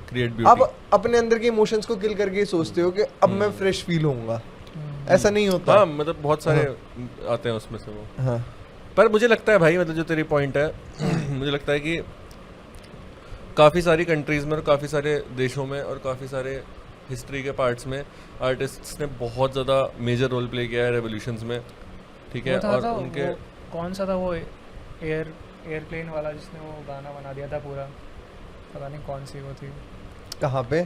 create आप beauty। अपने अंदर के इमोशंस को किल करके सोचते हो कि अब मैं फ्रेश फील होऊंगा, ऐसा नहीं होता। हाँ मतलब बहुत सारे आते हैं उसमें से वो। हाँ पर मुझे लगता है भाई, मतलब जो तेरी पॉइंट है मुझे लगता है कि काफ़ी सारी कंट्रीज़ में और काफ़ी सारे देशों में और काफ़ी सारे हिस्ट्री के पार्ट्स में आर्टिस्ट्स ने बहुत ज़्यादा मेजर रोल प्ले किया है रेवोल्यूशंस में, ठीक है। वो था और तो उनके वो कौन सा था वो एयरप्लेन वाला जिसने वो गाना बना दिया था पूरा, पता नहीं कौन सी वो थी, कहाँ पे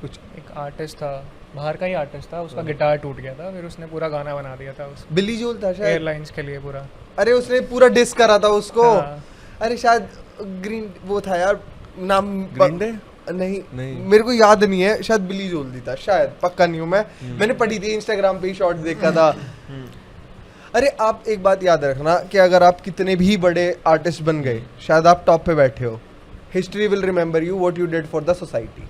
कुछ एक आर्टिस्ट था, बाहर का ही आर्टिस्ट था, उसका गिटार टूट गया था, फिर उसने पूरा गाना बना दिया था उस बिली जोल था शायद, एयरलाइंस के लिए पूरा। अरे उसने पूरा डिस करा था उसको। हाँ। अरे शायद ग्रीन वो था यार नाम, ग्रीन डे नहीं नहीं। मेरे को याद नहीं है, शायद बिली जोल्दी था शायद, पक्का नहीं हूँ मैं, मैंने पढ़ी थी इंस्टाग्राम पे ही शॉर्ट देखा था। अरे आप एक बात याद रखना कि अगर आप कितने भी बड़े आर्टिस्ट बन गए, शायद आप टॉप पे बैठे हो, history will remember you what you did for the society.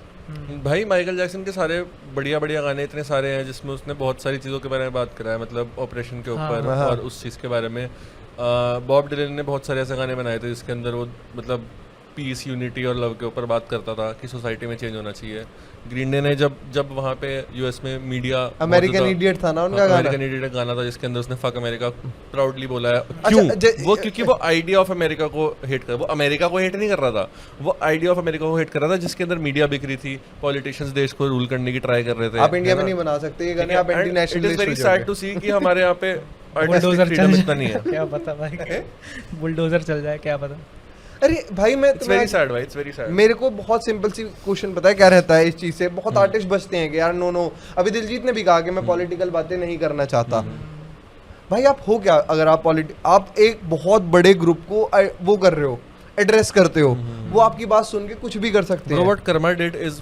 भाई माइकल जैक्सन के सारे बढ़िया बढ़िया गाने इतने सारे हैं जिसमें उसने बहुत सारी चीज़ों के बारे में बात करा है, मतलब ऑपरेशन के ऊपर हाँ। और उस चीज़ के बारे में। बॉब डिलन ने बहुत सारे ऐसे गाने बनाए थे जिसके अंदर वो मतलब पीस, यूनिटी और लव के ऊपर बात करता था कि सोसाइटी में चेंज होना चाहिए। ग्रीन डे ने जब वहाँ पे यूएस में मीडिया, अमेरिकन इडियट था ना उनका गाना। अमेरिकन इडियट गाना था जिसके अंदर उसने फक अमेरिका प्राउडली बोला है। क्यों? वो क्योंकि वो आइडिया ऑफ अमेरिका को हेट कर, वो अमेरिका को हेट नहीं कर रहा था, वो आइडिया ऑफ अमेरिका को हेट कर रहा था जिसके अंदर मीडिया बिक रही थी, पॉलिटिशियंस देश को रूल करने की ट्राई कर रहे थे। आप इंडिया में नहीं बना सकते ये गाने, आप anti nationalist very sad to see कि हमारे यहाँ पे बुलडोजर आर्टिस्टिक चल फ्रीडम इतना नहीं है। क्या पता भाई, बुलडोजर चल जाए क्या पता। अरे भाई मैं इट्स वेरी सैड भाई, इट्स वेरी सैड। मेरे को बहुत सिंपल सी क्वेश्चन पता है क्या रहता है इस चीज से, बहुत आर्टिस्ट बचते हैं कि यार नो, अभी दिलजीत ने भी कहा कि मैं पॉलिटिकल बातें नहीं करना चाहता। भाई आप हो क्या, अगर आप एक बहुत बड़े ग्रुप को वो कर रहे हो, एड्रेस करते हो, वो आपकी बात सुन के कुछ भी कर सकते हैं। What Karma did is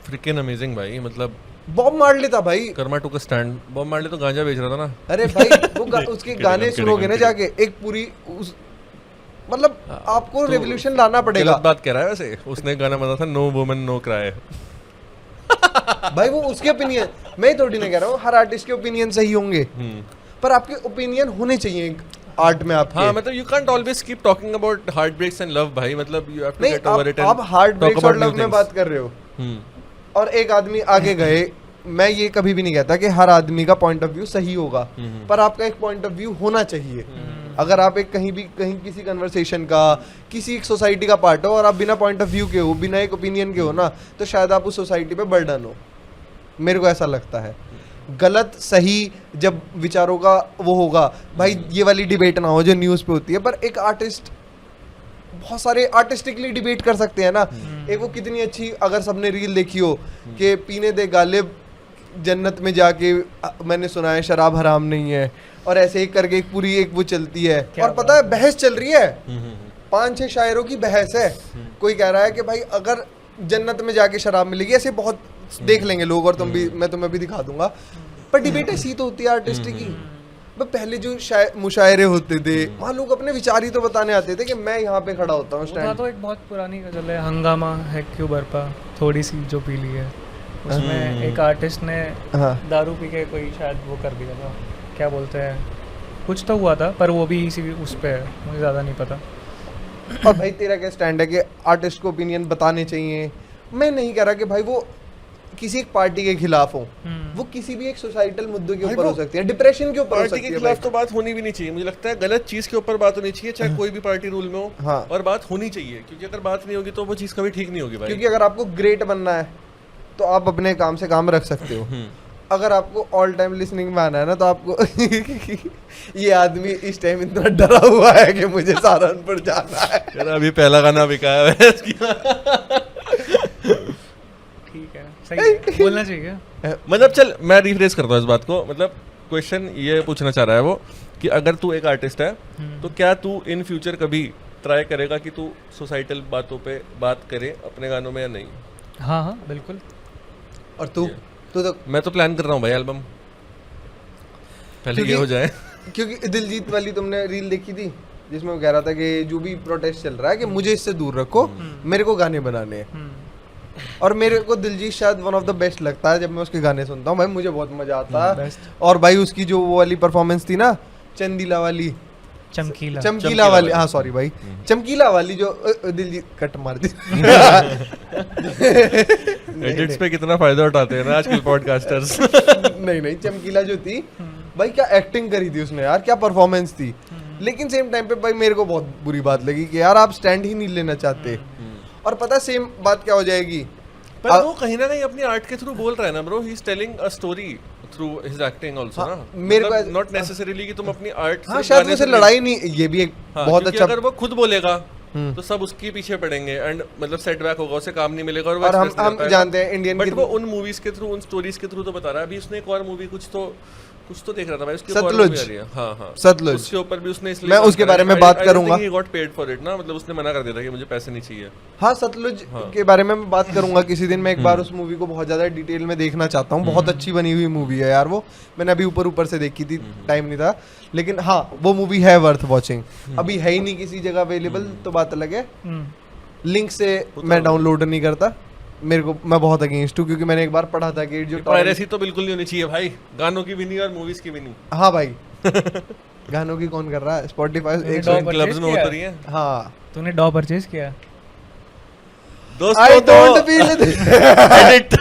fricking amazing भाई, मतलब बॉब मार्ले था भाई, कर्मा टुक अ स्टैंड। बॉब मार्ले तो गांजा बेच रहा था ना। अरे भाई वो उसके गाने सुनोगे ना जाके, एक पूरी मतलब आपको रेवोल्यूशन लाना पड़ेगा। गलत बात कह रहा है वैसे, उसने गाना बना था नो वुमन नो क्राई। भाई वो उसके ओपिनियन, मैं थोड़ी ना कह रहा हूँ हर आर्टिस्ट के ओपिनियन सही होंगे, पर आपके ओपिनियन होने चाहिए आर्ट में आपके। हाँ मतलब you can't always keep talking about heart breaks and love भाई, मतलब यू हैव टू नहीं गेट ओवर इट। आप हार्ट ब्रेक्स और लव में बात कर रहे हो, और एक आदमी आगे गए, मैं ये कभी भी नहीं कहता कि हर आदमी का पॉइंट ऑफ व्यू सही होगा, पर आपका एक पॉइंट ऑफ व्यू होना चाहिए। अगर आप एक कहीं किसी कन्वर्सेशन का, किसी एक सोसाइटी का पार्ट हो और आप बिना पॉइंट ऑफ व्यू के हो, बिना एक ओपिनियन के हो ना, तो शायद आप उस सोसाइटी पे बर्डन हो, मेरे को ऐसा लगता है। गलत सही जब विचारों का वो होगा भाई, ये वाली डिबेट ना हो जो न्यूज़ पे होती है, पर एक आर्टिस्ट बहुत सारे आर्टिस्टिकली डिबेट कर सकते हैं ना। एक वो कितनी अच्छी, अगर सबने रील देखी हो कि पीने दे गालिब जन्नत में जाके, मैंने सुना है शराब हराम नहीं है, और ऐसे ही करके एक पूरी एक वो चलती है, और पता है बहस चल रही है, 5-6 शायरों की बहस है। कोई कह रहा है कि भाई अगर जन्नत में जाके शराब मिलेगी, ऐसे बहुत देख लेंगे लोग, और तुम भी, मैं तुम्हें भी दिखा दूंगा, पर डिबेट ऐसी तो होती है आर्टिस्ट की। पहले जो मुशायरे होते थे वहाँ लोग अपने विचार ही तो बताने आते थे कि मैं यहाँ पे खड़ा होता हूँ स्टैंड। तो एक बहुत पुरानी गजल है, हंगामा है क्यों बरपा थोड़ी सी जो पी ली है, उसमें एक आर्टिस्ट ने दारू पी के कोई शायद वो कर दिया था, क्या बोलते हैं, कुछ तो हुआ था, पर वो भी इसी उस पे है, मुझे ज़्यादा नहीं पता। और भाई तेरा क्या स्टैंड है कि आर्टिस्ट को ओपिनियन बताने चाहिए? मैं नहीं कह रहा कि भाई वो किसी एक पार्टी के खिलाफ हो, वो किसी भी एक सोसाइटल मुद्दे के ऊपर हो सकती है, डिप्रेशन के ऊपर हो सकती है। पार्टी के खिलाफ तो बात होनी भी नहीं चाहिए, मुझे लगता है गलत चीज के ऊपर बात होनी चाहिए, चाहे कोई भी पार्टी रूल में हो। हाँ। और बात होनी चाहिए, क्योंकि अगर बात नहीं होगी तो वो चीज कभी ठीक नहीं होगी भाई। क्योंकि अगर आपको ग्रेट बनना है तो आप अपने काम से काम रख सकते हो, अगर आपको ऑल टाइम लिसनिंग में आना है ना, तो आपको ये आदमी इस टाइम इतना डरा हुआ है कि मुझे सहारनपुर जाना है, यार अभी पहला गाना बिकाया है इसकी। ठीक है, सही है, बोलना चाहिए। मतलब चल मैं रिफ्रेश करता हूँ इस बात को, मतलब क्वेश्चन ये पूछना चाह रहा है वो कि अगर तू एक आर्टिस्ट है तो क्या तू इन फ्यूचर कभी ट्राई करेगा कि तू सोसाइटल बातों पे बात करे अपने गानों में या नहीं? हाँ हाँ बिल्कुल। और तू तो मैं तो प्लान कर रहा हूँ भाई एल्बम, पहले ये हो जाए। क्योंकि दिलजीत वाली तुमने रील देखी थी जिसमें वो कह रहा था कि जो भी प्रोटेस्ट चल रहा है कि मुझे इससे दूर रखो, मेरे को गाने बनाने हैं। और मेरे को दिलजीत शायद वन ऑफ द बेस्ट लगता है, जब मैं उसके गाने सुनता हूँ भाई मुझे बहुत मजा आता है। और भाई उसकी जो वो वाली परफॉर्मेंस थी ना, चंदीला वाली, चमकीला वाली, हाँ सॉरी भाई, चमकीला वाली जो दिलजीत कट मार दी। एडिट्स पे कितना फायदा उठाते हैं ना आजकल पॉडकास्टर्स। नहीं चमकीला जो थी भाई, क्या एक्टिंग करी थी उसने यार, क्या परफॉर्मेंस थी। लेकिन सेम टाइम पे भाई मेरे को बहुत बुरी बात लगी कि यार आप स्टैंड ही नहीं लेना चाहते। और पता सेम बात क्या हो जाएगी, पर वो कहीं ना कहीं अपनी आर्ट के थ्रू बोल रहा है ना bro, he is telling a story through his acting also ना। मेरे को नॉट नेसेसरीली कि तुम अपनी आर्ट से, हाँ शायद उसे लड़ाई नहीं, ये भी एक बहुत अच्छा, अगर वो खुद बोलेगा तो सब उसके पीछे पड़ेंगे एंड मतलब सेटबैक होगा, उसे काम नहीं मिलेगा। और हम जानते हैं इंडियन, बट वो उन मूवीज के थ्रू, उन स्टोरीज के थ्रू तो बता रहा है। अभी उसने एक और मूवी कुछ तो देख रहा था भाई, उसके सतलुज, हाँ सतलुज, उसके ऊपर भी उसने इसलिए, मैं उसके बारे में बात करूंगा। He got paid for it ना, मतलब उसने मना कर दिया था कि मुझे पैसे नहीं चाहिए। हाँ सतलुज के बारे में मैं बात करूंगा किसी दिन। मैं एक बार उस मूवी को बहुत ज्यादा डिटेल में देखना चाहता हूँ, बहुत अच्छी बनी हुई मूवी है यार वो। मैंने अभी ऊपर से देखी थी, टाइम नहीं था, लेकिन हाँ वो मूवी है वर्थ वॉचिंग। अभी है ही नहीं किसी जगह अवेलेबल तो बात अलग है, लिंक से मैं डाउनलोड नहीं करता, मेरे को, मैं बहुत अगेंस्ट हूँ, क्योंकि मैंने एक बार पढ़ा था कि जो पायरेसी तो बिल्कुल नहीं होनी चाहिए भाई, गानों की भी नहीं और मूवीज की भी नहीं। हाँ भाई गानों की कौन कर रहा है, स्पॉटिफाई एक क्लब्स में होती है। हाँ तूने डॉ परचेज किया? दोस्तों I don't feel it। Edit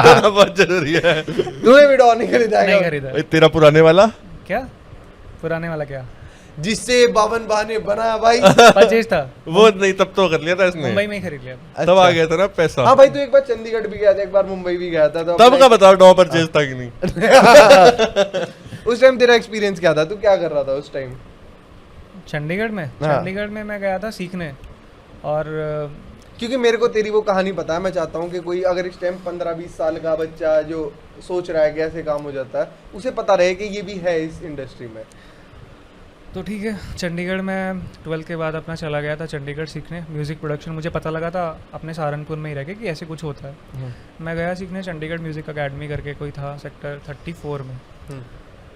होना बहुत जरूरी है। तूने भी डॉ नहीं खरीदा? नहीं खरीदा। तेरा पुराने वाला क्या? पुराने वाला क्या? जिससे बावन बहाने बनाया भाई। परचेज था वो नहीं, तब तो कर लिया था इसने, मुंबई में ही खरीद लिया। तब आ गया था ना पैसा। हाँ भाई, तू एक बार चंडीगढ़ भी गया था, एक बार मुंबई भी गया था, तो तब का बताओ डॉ परचेज था कि नहीं? उस टाइम तेरा एक्सपीरियंस क्या था, तू क्या कर रहा था उस टाइम चंडीगढ़ में? चंडीगढ़ में मैं गया था सीखने, और क्योंकि मेरे को तेरी वो कहानी पता है, मैं चाहता हूँ कि कोई अगर इस टाइम 15-20 साल का बच्चा जो सोच रहा है कि ऐसे काम हो जाता है, उसे पता रहे कि ये भी है इस इंडस्ट्री में। तो ठीक है, चंडीगढ़ में 12 के बाद अपना चला गया था चंडीगढ़ सीखने म्यूज़िक प्रोडक्शन। मुझे पता लगा था अपने सहारनपुर में ही रह के कि ऐसे कुछ होता है। मैं गया सीखने चंडीगढ़ म्यूज़िक अकेडमी करके कोई था सेक्टर 34 में।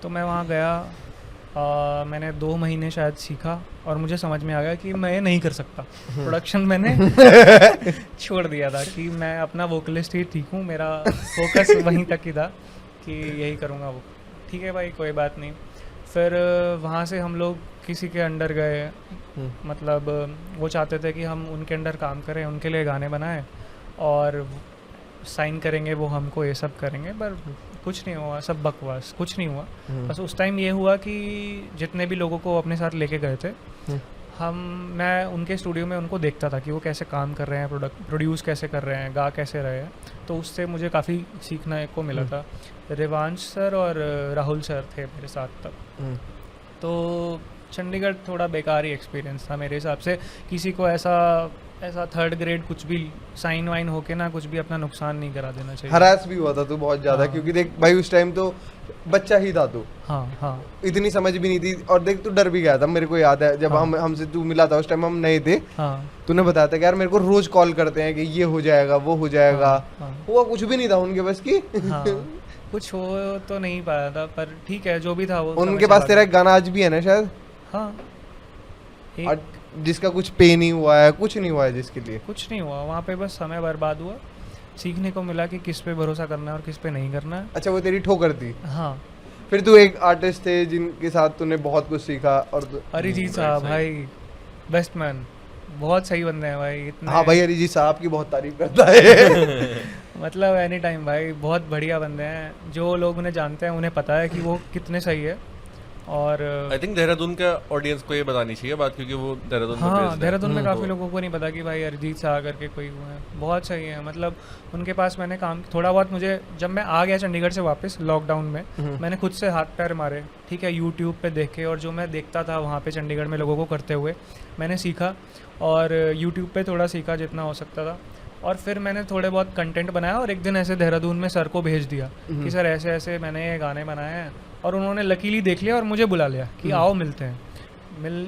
तो मैं वहाँ गया, मैंने 2 महीने शायद सीखा और मुझे समझ में आ गया कि मैं ये नहीं कर सकता। प्रोडक्शन मैंने छोड़ दिया था कि मैं अपना वोकलिस्ट ही ठीक हूँ, मेरा फोकस वहीं तक ही था कि यही करूँगा वो। ठीक है भाई, कोई बात नहीं। फिर वहाँ से हम लोग किसी के अंडर गए, मतलब वो चाहते थे कि हम उनके अंडर काम करें, उनके लिए गाने बनाएं और साइन करेंगे वो हमको, ये सब करेंगे, पर कुछ नहीं हुआ, सब बकवास, कुछ नहीं हुआ। बस उस टाइम ये हुआ कि जितने भी लोगों को अपने साथ लेके गए थे मैं उनके स्टूडियो में उनको देखता था कि वो कैसे काम कर रहे हैं, प्रोड्यूस कैसे कर रहे हैं, गा कैसे रहे हैं, तो उससे मुझे काफ़ी सीखने को मिला था। रिवांश सर और राहुल सर थे मेरे साथ तब। तो चंडीगढ़ थोड़ा बेकार ही एक्सपीरियंस था मेरे हिसाब से। किसी को ऐसा थर्ड ग्रेड कुछ भी साइन वाइन होके ना कुछ भी अपना नुकसान नहीं करा देना चाहिए। हरास भी हुआ था तू बहुत ज्यादा, हाँ। क्योंकि देख भाई उस टाइम तो बच्चा ही था तू, हाँ, इतनी समझ भी नहीं थी, और देख तू डर भी गया था। मेरे को याद है जब हमसे तू मिला था उस टाइम हम नए थे, तूने बताया था कि यार मेरे को रोज कॉल करते हैं कि ये हो जाएगा वो हो जाएगा। हुआ कुछ भी नहीं था उनके बस की। कुछ हो तो नहीं पाया था, पर ठीक है जो भी था वो। उनके पास तेरा एक गाना आज भी है ना शायद, हाँ, जिसका कुछ पे नहीं हुआ है, कुछ नहीं हुआ है, जिसके लिए कुछ नहीं हुआ वहाँ पे, बस समय बर्बाद हुआ। सीखने को मिला कि किस पे भरोसा करना है और किस पे नहीं करना है। अच्छा, वो तेरी ठोकर थी। हाँ, फिर तू एक आर्टिस्ट थे जिनके साथ तूने बहुत कुछ सीखा, और अरिजीत साहब भाई, बेस्ट मैन, बहुत सही बंदे हैं भाई इतने। हाँ भाई, अरिजीत साहब की बहुत तारीफ करता है। मतलब एनी टाइम भाई, बहुत बढ़िया बंदे हैं। जो लोग उन्हें जानते हैं उन्हें पता है कि वो कितने सही है। और आई थिंक देहरादून का ऑडियंस को ये बतानी चाहिए बात, क्योंकि वो देहरादून में हाँ, देहरादून में काफ़ी लोगों को नहीं पता कि भाई अरिजीत शाह करके कोई हुआ है, बहुत सही है। मतलब उनके पास मैंने काम थोड़ा बहुत, मुझे जब मैं आ गया चंडीगढ़ से वापस लॉकडाउन में, मैंने खुद से हाथ पैर मारे, ठीक है, यूट्यूब पे देख के, और जो मैं देखता था वहाँ पे चंडीगढ़ में लोगों को करते हुए मैंने सीखा, और यूट्यूब पे थोड़ा सीखा जितना हो सकता था। और फिर मैंने थोड़े बहुत कंटेंट बनाया और एक दिन ऐसे देहरादून में सर को भेज दिया कि सर ऐसे ऐसे मैंने ये गाने बनाए हैं, और उन्होंने लकीली देख लिया और मुझे बुला लिया कि आओ मिलते हैं।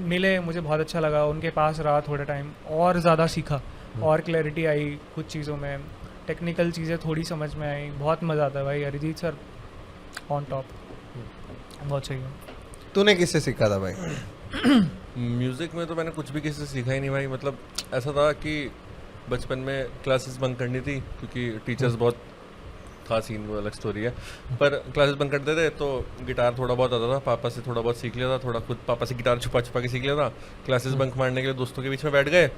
मिले, मुझे बहुत अच्छा लगा, उनके पास रहा थोड़े टाइम, और ज़्यादा सीखा, और क्लैरिटी आई कुछ चीज़ों में, टेक्निकल चीज़ें थोड़ी समझ में आई, बहुत मज़ा आता है भाई। अरिजीत सर ऑन टॉप, बहुत सही है। तूने किससे सीखा था भाई? म्यूज़िक में तो मैंने कुछ भी किसी से सीखा ही नहीं भाई। मतलब ऐसा था कि बचपन में क्लासेस बंक करनी थी, क्योंकि टीचर्स बहुत था सीन, वो अलग स्टोरी है, पर क्लासेस बंक करते थे तो गिटार थोड़ा बहुत आता था, पापा से थोड़ा बहुत सीख लिया था, थोड़ा खुद पापा से गिटार छुपा छुपा के सीख लिया था। क्लासेस बंक मारने के लिए दोस्तों के बीच में बैठ गए,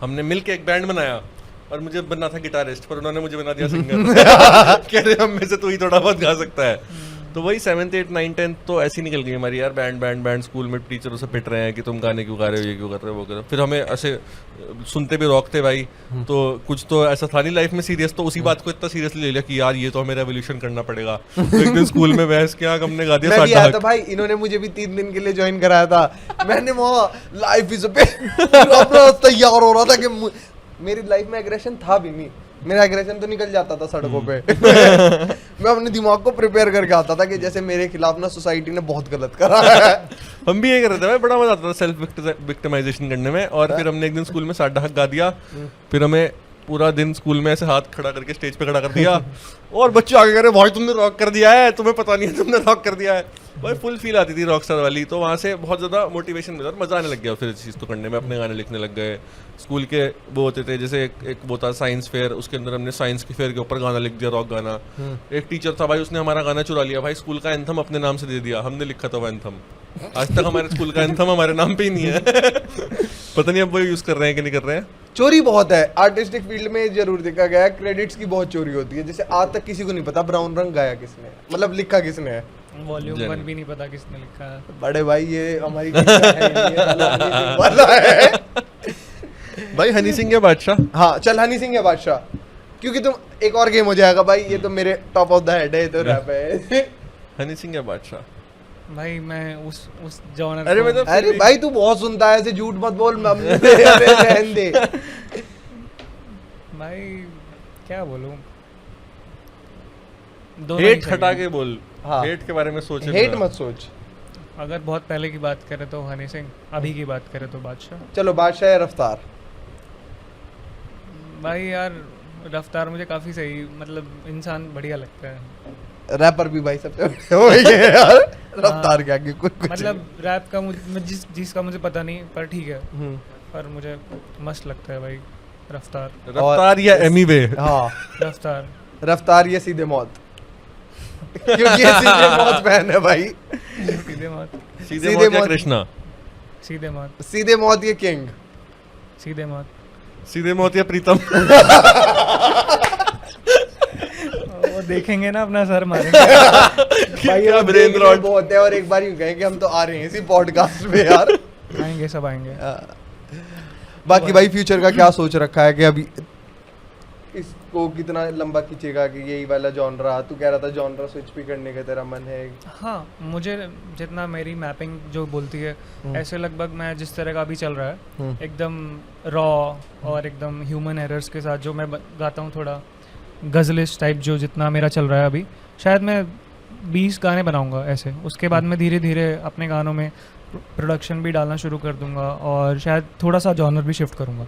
हमने मिल के एक बैंड बनाया, और मुझे बनना था गिटारिस्ट, पर उन्होंने मुझे बना दिया सिंगर। कह रहे हम में से तू ही थोड़ा बहुत गा सकता है। तो वही 7th 8th 9th 10th तो ऐसी निकल गई हमारी यार, बैंड स्कूल में टीचर उसे पिट रहे हैं कि तुम गाने क्यों गा रहे हो, ये क्यों कर रहे हो, वो कर रहे हो। फिर हमें ऐसे सुनते भी रॉक थे भाई, तो कुछ तो ऐसा था नहीं लाइफ में सीरियस, तो उसी बात को इतना सीरियसली ले लिया कि यार ये तो हमें रेवोल्यूशन करना पड़ेगा। तो एक दिन स्कूल में बहस किया, हमने गा दिया मैं तो भाई इन्होंने मुझे भी 3 दिन के लिए ज्वाइन कराया था। मैंने वहाँ लाइफ इज अपना तैयार हो रहा था कि मेरी लाइफ में एग्रेशन था भी नहीं, मेरा एग्रेशन तो निकल जाता था सड़कों पे। मैं अपने दिमाग को प्रिपेयर करके आता था कि जैसे मेरे खिलाफ ना सोसाइटी ने बहुत गलत करा है। हम भी ये कर रहे थे भाई, बड़ा मजा आता था सेल्फ विक्टिमाइजेशन करने में। और फिर हमने एक दिन स्कूल में साठ ढाक गा दिया, फिर हमें पूरा दिन स्कूल में ऐसे हाथ खड़ा करके स्टेज पे खड़ा कर दिया, और बच्चे आगे कह रहे भाई तुमने रॉक कर दिया है, तुम्हें पता नहीं है तुमने रॉक कर दिया है। भाई फुल फील आती थी रॉक स्टार वाली, तो वहाँ से बहुत ज़्यादा मोटिवेशन मिला और मज़ा आने लग गया फिर इस चीज़ को करने में। अपने गाने लिखने लग गए। स्कूल के वो होते थे, जैसे एक वो था साइंस फेयर, उसके अंदर हमने साइंस के फेयर के ऊपर गाना लिख दिया, रॉक गाना। एक टीचर था भाई, उसने हमारा गाना चुरा लिया भाई, स्कूल का एंथम अपने नाम से दे दिया, हमने लिखा था वो एंथम। आज तक हमारे स्कूल का एंथम हमारे नाम पे ही नहीं है। पता नहीं अब वो यूज़ कर रहे हैं कि नहीं कर रहे हैं। चोरी बहुत है आर्टिस्टिक फील्ड में, जरूर देखा गया है, क्रेडिट्स की बहुत चोरी होती है। जैसे आज तक किसी को नहीं पता ब्राउन रंग गाया किसने, मतलब लिखा किसने है, वॉल्यूम 1 भी नहीं पता किसने लिखा है। बड़े भाई ये हमारी वाला है। भाई हनी सिंह या बादशाह? हाँ चल हनी सिंह या बादशाह, क्योंकि तुम एक और गेम हो जाएगा भाई, ये तो मेरे टॉप ऑफ द हेड है, तो रैप है। हनी सिंह या बादशाह? भाई मैं उस जॉनर अरे मतलब अरे भाई तू बहुत सुनता है, ऐसे झूठ मत बोल। रहने दे भाई, क्या बोलूं, हेट हटा के बोल। हाँ। हेट के बारे में सोच, हेट मत सोच। अगर बहुत पहले की बात करें तो हनी सिंह, अभी की बात करें तो बादशाह। चलो बादशाह या रफ्तार? भाई यार रफ्तार मुझे काफ़ी सही, मतलब इंसान बढ़िया लगता है। रैपर भी भाई सबसे बढ़िया हो गए यार। रफ्तार के आगे कुछ मतलब रैप का जिसका मुझे पता नहीं, पर ठीक है, पर मुझे मस्त लगता है भाई रफ्तार। रफ्तार या एमीवे? हाँ रफ्तार। रफ्तार या सीधे मौत क्योंकि ये सीधे मौत फैन है भाई। सीधे मौत। सीधे मौत या कृष्णा? सीधे मौत। सीधे मौत ये किंग। सीधे मौत। सीधे मौत या प्रीतम? वो देखेंगे ना अपना सर मारेंगे। भाई क्या ये brain rot। बहुत है, और एक बार यूं कहें कि हम तो आ रहे हैं इसी पॉडकास्ट में यार। आएंगे, सब आएंगे। बाकी भाई फ्यूचर का क्या सोच रखा है कि अभी इसको कितना लंबा खींचेगा, कि यही वाला जॉनरा? तू कह रहा था जॉनरा स्विच भी करने का तेरा मन है? हाँ, मुझे जितना मेरी मैपिंग जो बोलती है, ऐसे लगभग मैं जिस तरह का अभी चल रहा है एकदम रॉ और एकदम ह्यूमन एरर्स के साथ जो मैं गाता हूँ, थोड़ा गजलिस्ट टाइप जो जितना मेरा चल रहा है अभी, शायद मैं 20 गाने बनाऊंगा ऐसे। उसके बाद मैं धीरे धीरे अपने गानों में प्रोडक्शन भी डालना शुरू कर दूंगा और शायद थोड़ा सा जॉनर भी शिफ्ट करूंगा।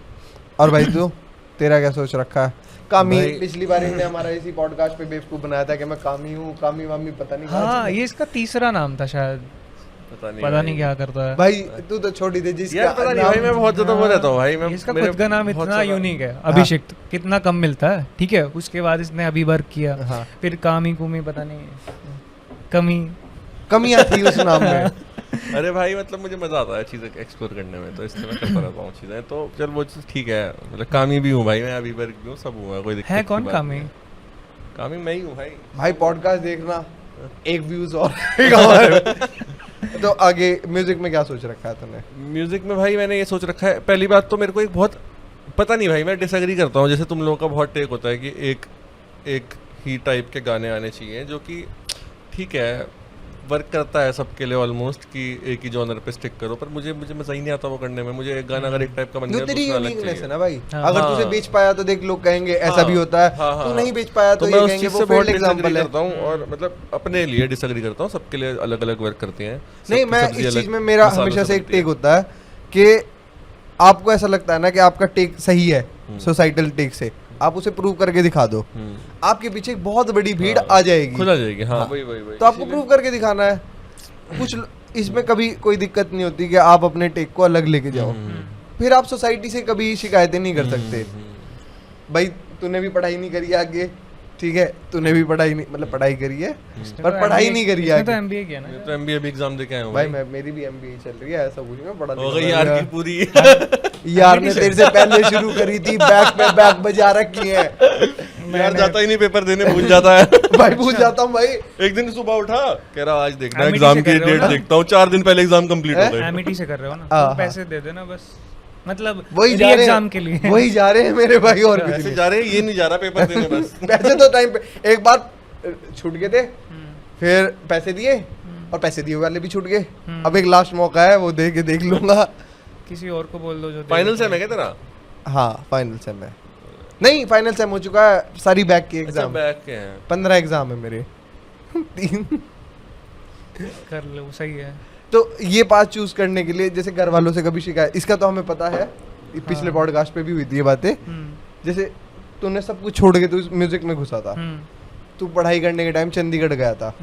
और भाई तू तेरा क्या सोच रखा है? कामी भाई- पिछली बार इन्हें हमारा इसी पॉडकास्ट पे बेवकूफ बनाया था कि मैं कामी हूँ, कामी वामी पता नहीं कहाँ हाँ, चला। ये इसका तीसरा नाम था शायद, पता नहीं पता नहीं क्या करता है। भाई तू तो छोड़ी दे जिसका यार पता नहीं भाई, मैं बहुत ज्यादा वो रहता हूँ भाई। मैं इसका मेरे खुद का नाम बहुत इतना सारा- यूनिक है, अभिषिक्त। कितना कम मिलता है, ठीक है। उसके बाद इसने अभी वर्क किया, हाँ। फिर कामी कुमी पता नहीं कमी। कमियां थी उस नाम में। अरे भाई मतलब मुझे मजा आता है चीजें एक्सप्लोर करने में, तो इसलिए मैं करता रहता हूँ चीजें। तो चल वो चीज ठीक है, मतलब कामी भी हूँ भाई मैं, अभी वर्क भी हूँ, सब हूँ, कोई दिक्कत है की कौन बात कामी? नहीं है। कामी मैं ही हूँ भाई। भाई पॉडकास्ट देखना, एक व्यूज और आएगा हमारे। तो आगे म्यूजिक में क्या सोच रखा है तूने? म्यूजिक में भाई मैंने ये सोच रखा है, पहली बात तो मेरे को एक बहुत पता नहीं भाई, मैं डिसएग्री करता हूँ। जैसे तुम लोगों का बहुत टेक होता है कि एक ही टाइप के गाने आने चाहिए, जो कि ठीक है वर्क करता है सबके लिए ऑलमोस्ट, कि एक ही जॉनर पे स्टिक करो, पर मुझे मजा ही नहीं आता वो करने में। मुझे एक गाना अगर एक टाइप का बन जो गया, तेरी दूसरा अलग यूनिकनेस है चाहिए। ना भाई, हाँ। अगर हाँ। तुझे बेच पाया तो देख लोग कहेंगे ऐसा हाँ। भी होता है, हाँ, हाँ, तू हाँ। नहीं बेच पाया तो मैं ये उस कहेंगे चीज वो से फेल्ड बहुत एग्जांपल डिसएग्री है। करता हूँ, और मतलब अपने लिए डिसएग्री करता हूँ। सबके लिए अलग अलग वर्क करती हैं। नहीं, सबकी मैं सब्जी इस अलग चीज में मेरा मसालों हमेशा से एक बनती है। टेक होता है कि आपको ऐसा लगता है ना कि आपका टेक सही है सोसाइटल टेक से, आप उसे प्रूव करके दिखा दो, आपके पीछे एक बहुत बड़ी भीड़ आ जाएगी, खुद आ जाएगी। हाँ वही वही वही। तो आपको प्रूव करके दिखाना है। कुछ इसमें कभी कोई दिक्कत नहीं होती कि आप अपने टेक को अलग लेके जाओ, फिर आप सोसाइटी से कभी शिकायतें नहीं कर सकते। भाई तूने भी पढ़ाई नहीं करी आगे, ठीक है, तूने भी पढ़ाई नहीं, मतलब पढ़ाई करी है पर पढ़ाई नहीं करी इसने तो आगे। एमबीए किया ना। मैं तो एमबीए भी एग्जाम दे के आया हूँ भाई भाई। मेरी भी एमबीए चल रही है, ऐसा कुछ नहीं, मैं पढ़ा हो गई लिखा यार हूँ। की पूरी। यार ने तेरे से पहले शुरू करी थी, बैक में बैक बजा रखी है। यार जाता ही नहीं पेपर देने, भूल जाता है। भाई भूल जाता हूँ भाई। एक दिन सुबह उठा, कह रहा आज देखना है Amity एग्जाम से की कर रहे हो डेट ना? देखता हूँ, 4 दिन पहले एग्जाम कंप्लीट हो गए। एमिटी से कर रहे हो ना, हाँ, तो पैसे दे देना बस, मतलब वही जा रहे एग्जाम के लिए। हैं, वही जा रहे हैं मेरे भाई, और कुछ ऐसे नहीं। जा रहे हैं, ये नहीं जा रहा पेपर देने बस। पैसे तो टाइम पे एक बार छूट गए थे, फिर पैसे दिए और पैसे दिए वाले भी छूट गए। अब एक लास्ट मौका है, वो दे के देख लूंगा। किसी और को बोल दो जो फाइनल सेम है क्या तेरा? हाँ फाइनल सेम है, नहीं फाइनल सेम हो चुका है, सारी बैक के अच्छा एग्जाम, बैक के हैं। 15 एग्जाम है मेरे। 3 कर लो, सही है। तो ये पास चूज करने के लिए जैसे घर वालों से कभी शिकायत, इसका तो हमें पता है, पिछले पॉडकास्ट पे भी हुई थी ये बातें। जैसे तूने सब कुछ छोड़ के तू म्यूजिक में घुसा था, तू पढ़ाई करने के टाइम चंडीगढ़ गया था,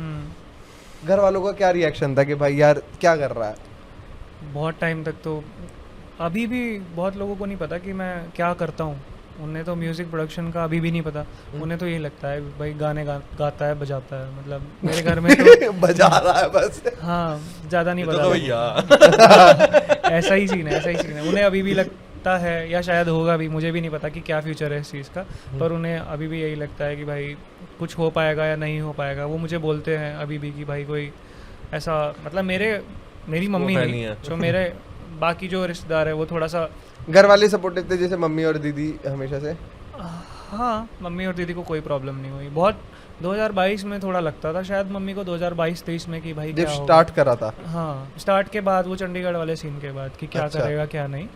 घर वालों का क्या रिएक्शन था कि भाई यार क्या कर रहा है? बहुत टाइम तक तो, अभी भी बहुत लोगों को नहीं पता कि मैं क्या करता हूँ। उन्हें तो म्यूजिक प्रोडक्शन का अभी भी नहीं पता। उन्हें तो यही लगता है भाई गाने गाता है, बजाता है, मतलब मेरे घर में तो बजा रहा है बस। हाँ, ज़्यादा नहीं ये तो बता भैया। ऐसा ही सीन है, ऐसा ही सीन है। उन्हें अभी भी लगता है, या शायद होगा भी, मुझे भी नहीं पता कि क्या फ्यूचर है इस चीज़ का, पर उन्हें अभी भी यही लगता है कि भाई कुछ हो पाएगा या नहीं हो पाएगा। वो मुझे बोलते हैं अभी भी कि भाई कोई ऐसा, मतलब मेरी मम्मी है नहीं नहीं है। जो मेरे बाकी जो रिश्तेदार है वो थोड़ा सा, घर वाले सपोर्टिव थे जैसे मम्मी और दीदी हमेशा से? हाँ, मम्मी और दीदी को कोई प्रॉब्लम नहीं हुई। बहुत 2022 में थोड़ा लगता था शायद मम्मी को, 2022-23 में, कि भाई जब क्या होगा। स्टार्ट करा था? हाँ, स्टार्ट के बाद, वो चंडीगढ़ वाले सीन के बाद, कि क्या अच्छा। करेगा क्या नहीं।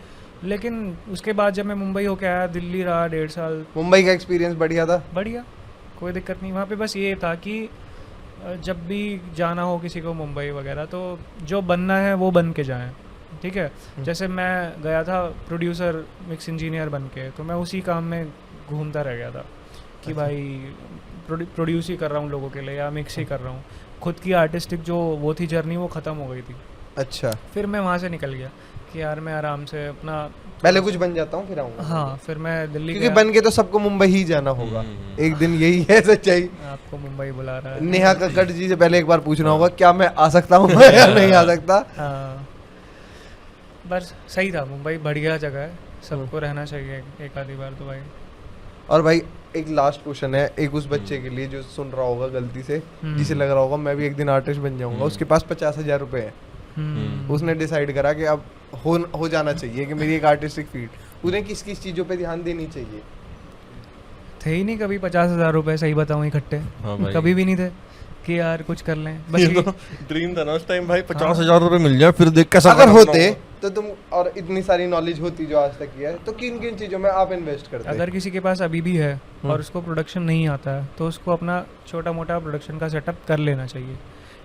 लेकिन उसके बाद जब मैं मुंबई होके आया, दिल्ली रहा 1.5 साल, मुंबई का एक्सपीरियंस बढ़िया था? बढ़िया, कोई दिक्कत नहीं। वहाँ पे बस ये था कि जब भी जाना हो किसी को मुंबई वगैरह, तो जो बनना है वो बन के जाएं, ठीक है। जैसे मैं गया था प्रोड्यूसर मिक्स इंजीनियर बन के, तो मैं उसी काम में घूमता रह गया था कि भाई प्रोड्यूस ही कर रहा हूँ लोगों के लिए या मिक्स ही कर रहा हूँ। खुद की आर्टिस्टिक जो वो थी जर्नी वो ख़त्म हो गई थी। अच्छा, फिर मैं वहाँ से निकल गया कि यार मैं आराम से अपना पहले कुछ बन जाता हूँ फिर आऊँगा। हाँ, फिर मैं दिल्ली क्योंकि गया। बन के तो सबको मुंबई ही जाना होगा एक दिन, यही है सच्चाई। आपको मुंबई बुला रहा है। नेहा कक्कड़ जी से पहले एक बार पूछना होगा क्या मैं आ सकता हूँ या नहीं आ सकता। हाँ, बस सही था, मुंबई बढ़िया जगह है, सबको रहना चाहिए एक आधी बार तो भाई। और भाई एक लास्ट क्वेश्चन है, एक उस बच्चे के लिए जो सुन रहा होगा गलती से, जिसे लग रहा होगा मैं भी एक दिन आर्टिस्ट बन जाऊंगा, उसके पास 50,000 रुपए है, उसने डिसाइड करा कि अब हो जाना चाहिए कि मेरी एक आर्टिस्टिक फील्ड, उन्हें किस किस चीजों पे ध्यान देनी चाहिए? थे ही नहीं कभी 50,000 रुपए, सही बताऊं, इकट्ठे हाँ भाई। कभी भी नहीं थे कि यार कुछ कर लें। बस ये ये तो ड्रीम था ना उस टाइम भाई, 50,000 रुपए मिल जाए फिर देख कैसा अगर करना होते होगा। तो तुम, और इतनी सारी नॉलेज होती जो आज तक की है, तो किन किन चीजों में आप इन्वेस्ट करते? अगर किसी के पास अभी भी है और उसको प्रोडक्शन नहीं आता है तो उसको अपना छोटा मोटा प्रोडक्शन का सेटअप कर लेना चाहिए,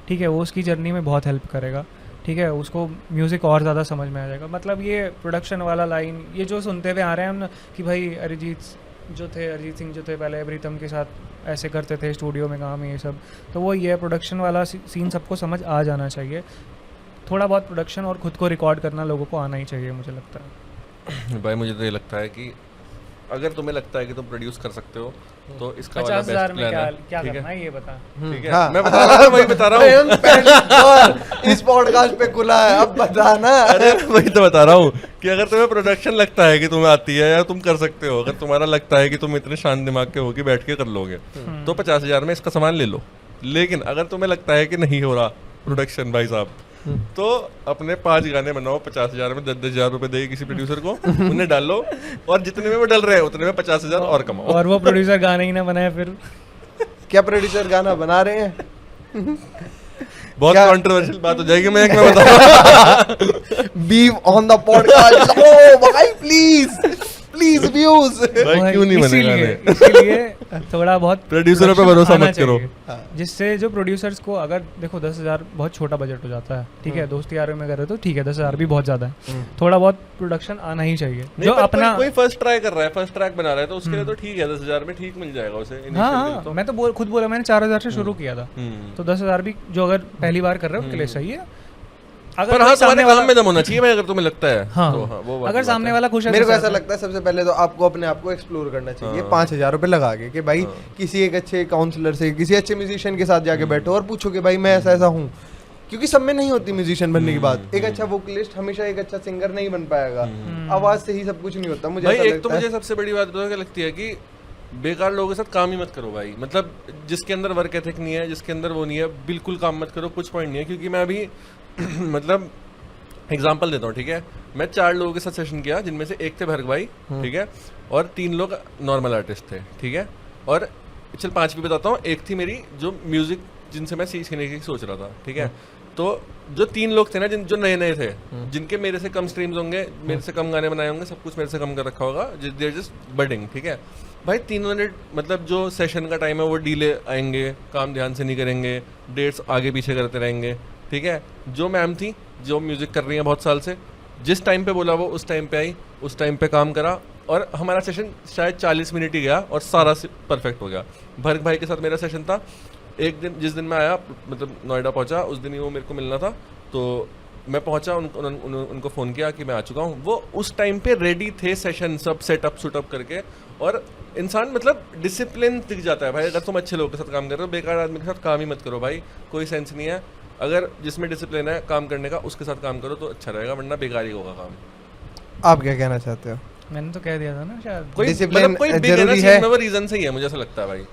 ठीक है। वो उसकी जर्नी में बहुत हेल्प करेगा, ठीक है। उसको म्यूज़िक और ज़्यादा समझ में आ जाएगा। मतलब ये प्रोडक्शन वाला लाइन, ये जो सुनते हुए आ रहे हैं हम ना कि भाई अरिजीत सिंह जो थे पहले प्रीतम के साथ ऐसे करते थे स्टूडियो में काम, ये सब, तो वो ये प्रोडक्शन वाला सीन सबको समझ आ जाना चाहिए। थोड़ा बहुत प्रोडक्शन और खुद को रिकॉर्ड करना लोगों को आना ही चाहिए, मुझे लगता है। भाई मुझे तो ये लगता है कि अगर तुम्हें लगता है कि तुम प्रोड्यूस कर सकते हो तो इसका वाला 50,000 बेस्ट में प्लान है। क्या ठीक करना है, है ये बता। ठीक है, हाँ। मैं बता रहा हूँ, वही बता रहा हूँ। पहली बार इस पॉडकास्ट पे खुला है, अब बताना। अरे वही तो बता रहा हूँ कि अगर तुम्हें प्रोडक्शन लगता है कि तुम्हें आती है या तुम कर सकते हो, अगर तुम्हारा लगता है कि तुम इतने शांत दिमाग के हो कि बैठ के कर लोगे, तो 50,000 में इसका सामान ले लो। लेकिन अगर तुम्हें लगता है कि नहीं हो रहा प्रोडक्शन भाई साहब, तो अपने 5 गाने बनाओ, 50,000 में 10,000 रुपए देगी किसी प्रोड्यूसर को, उन्हें डालो, और जितने में वो डल रहे हैं उतने में 50,000 और कमाओ। और वो प्रोड्यूसर गाने ही ना बनाए फिर। क्या प्रोड्यूसर गाना बना रहे हैं? बहुत क्या? कंट्रोवर्शियल बात हो जाएगी, मैं बता रहा हूँ। बीव ऑन द पॉडकास्ट। ओ भाई प्लीज व्यूज। भाई क्यों नहीं बनेगा? इसीलिए थोड़ा बहुत प्रोड्यूसरों पे भरोसा आना मत करो। चाहिए, जिससे जो प्रोड्यूसर्स को, अगर देखो 10,000 बहुत छोटा बजट हो जाता है, ठीक है, दोस्ती यारों में कर रहे हो तो ठीक है, 10,000 भी बहुत ज्यादा है, थोड़ा बहुत प्रोडक्शन आना ही चाहिए। नहीं, जो पर अपना कोई फर्स्ट ट्राई कर रहा है, फर्स्ट ट्रैक बना रहा है, तो उसके लिए तो ठीक है, 10,000 में ठीक मिल जाएगा उसे हाँ initial हाँ, तो। मैं तो खुद बोला, मैंने 4,000 से शुरू किया था, तो 10,000 भी जो अगर पहली बार कर रहे हो उनके लिए सही है। अगर पर कोई हाँ, सामने तुम्हारे वाला काम में दम होना चाहिए भाई, अगर तुम्हें लगता है। हाँ, तो हाँ, वो बात अगर बात सामने है। वाला खुश है मेरे तो को ऐसा साथ लगता है सबसे पहले तो आपको अपने आप को एक्सप्लोर करना चाहिए, हाँ। 5,000 रुपए लगा के भाई किसी एक अच्छे काउंसलर से, किसी अच्छे म्यूजिशियन के साथ जाके बैठो और पूछो कि भाई मैं ऐसा हूँ, क्योंकि सब में नहीं होती म्यूजिशियन बनने की बात। एक अच्छा वोकलिस्ट हमेशा एक अच्छा सिंगर नहीं बन पाएगा, आवाज से ही सब कुछ नहीं होता। मुझे भाई ऐसा एक तो लगता है। मुझे सबसे बड़ी बात क्या लगती है कि बेकार लोगों के साथ काम ही मत करो भाई। मतलब जिसके अंदर वर्क एथिक नहीं है, जिसके अंदर वो नहीं है, बिल्कुल काम मत करो, कुछ पॉइंट नहीं है। क्योंकि मैं अभी मतलब एग्जाम्पल देता हूँ, ठीक है, मैं 4 लोगों के साथ सेशन किया, जिनमें से एक थे भरग भाई, ठीक है, और 3 लोग नॉर्मल आर्टिस्ट थे, ठीक है, और चल 5 भी बताता हूँ। एक थी मेरी जो म्यूजिक जिनसे मैं सीखने की सोच रहा था, ठीक है। तो जो 3 लोग थे ना, जो नए नए थे, जिनके मेरे से कम स्ट्रीम्स होंगे, मेरे से कम गाने बनाए होंगे, सब कुछ मेरे से कम कर रखा होगा, देयर जस्ट बडिंग, ठीक है भाई। 3 मिनट मतलब जो सेशन का टाइम है वो डीले आएंगे, काम ध्यान से नहीं करेंगे, डेट्स आगे पीछे करते रहेंगे, ठीक है। जो मैम थी जो म्यूजिक कर रही है बहुत साल से, जिस टाइम पे बोला वो उस टाइम पे आई, उस टाइम पे काम करा, और हमारा सेशन शायद 40 मिनट ही गया और सारा परफेक्ट हो गया। भरत भाई के साथ मेरा सेशन था, एक दिन जिस दिन मैं आया, मतलब नोएडा पहुंचा, उस दिन ही वो मेरे को मिलना था, तो मैं पहुंचा, उनको फ़ोन किया कि मैं आ चुका हूँ। वो उस टाइम पे रेडी थे, सेशन सब सेटअप शूटअप करके। और इंसान मतलब डिसिप्लिन दिख जाता है भाई, अगर तुम अच्छे लोगों के साथ काम कर रहे हो। बेकार आदमी के साथ काम ही मत करो भाई, कोई सेंस नहीं है। अगर जिसमें डिसिप्लिन है काम करने का, उसके साथ काम करो तो अच्छा रहेगा, वरना बेकार ही होगा काम। आप क्या कहना चाहते हो? मैंने तो कह दिया था ना शायद। कोई Discipline मतलब कोई जरूरी है। वो रीजन सही है, मुझे ऐसा लगता है भाई।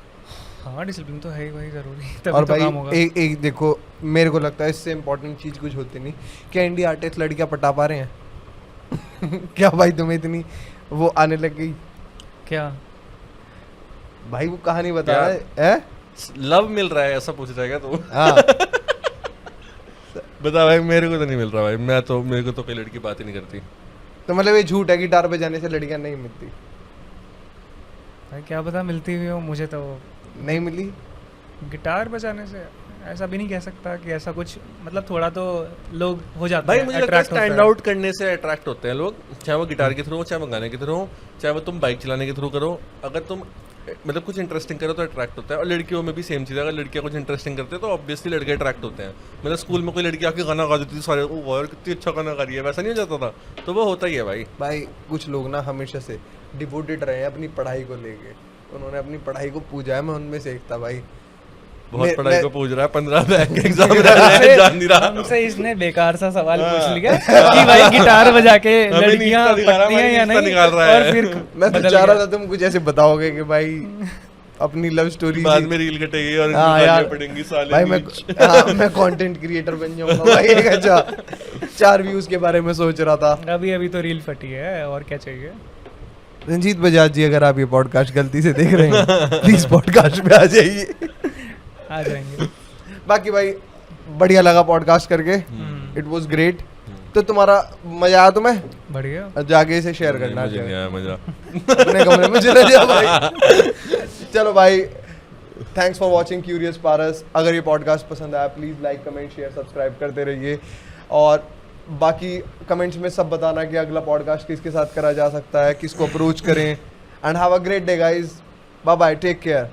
हाँ, डिसिप्लिन तो है ही भाई, जरूरी, और तभी तो भाई काम होगा। एक देखो, मेरे को लगता है इससे इम्पोर्टेंट चीज कुछ होती नहीं। क्या इंडिया आर्टिस्ट लड़कियां पटा पा रहे हैं? क्या भाई तुम्हें इतनी वो आने लग गई? क्या भाई वो कहानी बता क्या? रहा है? लव मिल रहा है ऐसा पूछ जाएगा तो हाँ। बता भाई, मेरे को तो नहीं मिल रहा भाई, मेरे को तो कोई लड़की बात ही नहीं करती। तो मतलब ये झूठ है, गिटार बजाने से लड़कियां नहीं मिलती? भाई क्या पता मिलती हुई हो, मुझे तो नहीं मिली। गिटार बजाने से ऐसा भी नहीं कह सकता कि ऐसा कुछ, मतलब थोड़ा तो लोग हो जाते भाई हैं, मुझे लगता है attract होते स्टैंड हैं। आउट करने से अट्रैक्ट होते हैं लोग, चाहे वो गिटार के थ्रू हो, चाहे वो गाने के थ्रू हो, चाहे वो तुम बाइक चलाने के थ्रू करो। अगर तुम मतलब कुछ इंटरेस्टिंग करो तो अट्रैक्ट होता है, और लड़कियों में भी सेम चीज़ है, अगर लड़कियाँ कुछ इंटरेस्टिंग करते हैं तो ऑब्वियसली लड़के अट्रैक्ट होते हैं। मतलब स्कूल में कोई लड़की आके गाना गा देती थी, सारे ओ यार कितनी अच्छा गाना गा रही है, वैसा नहीं हो जाता था, तो वो होता ही है भाई। भाई कुछ लोग ना हमेशा से डिवोटेड रहे हैं अपनी पढ़ाई को लेके, उन्होंने अपनी पढ़ाई को पूजा है, मैं उनमें से एक था भाई। बहुत पढ़ाई को पूछ रहा है, 15 बैंक एग्जाम जान नहीं रहा। हमसे इसने बेकार सा सवाल पूछ लिया कि भाई गिटार बजा के हमें नहीं लड़कियां इतना दिखा रहा, पकती हैं हमें या इतना नहीं, निकाल रहा है। और फिर मैं तो बदल चाह रहा गया। था तुम कुछ ऐसे बताओगे कि भाई अपनी लव स्टोरी बाद में रील कटेगी और हाँ इनको यार, गालियां पड़ेंगी साले भाई नीच। मैं कंटेंट क्रिएटर बन जाऊंगा भाई। एक अच्छा 4 व्यूज के बारे में सोच रहा था। अभी तो रील फटी है, और क्या चाहिए। रंजीत बजाज जी, अगर आप ये पॉडकास्ट गलती से देख रहे हैं प्लीज पॉडकास्ट पे आ जाइए। आ जाएंगे। बाकी भाई बढ़िया लगा पॉडकास्ट करके, इट वाज ग्रेट। तो तुम्हारा मजा आया तुम्हें? बढ़िया। जाके इसे शेयर करना मुझे नहीं आया मजा। अपने कमरे में चले जाओ भाई। चलो भाई, थैंक्स फॉर वॉचिंग क्यूरियस पारस। अगर ये पॉडकास्ट पसंद आया please like comment share subscribe करते रहिए, और बाकी कमेंट्स में सब बताना कि अगला पॉडकास्ट किसके साथ करा जा सकता है, किसको अप्रोच करें। And have a great day guys, bye bye, take care.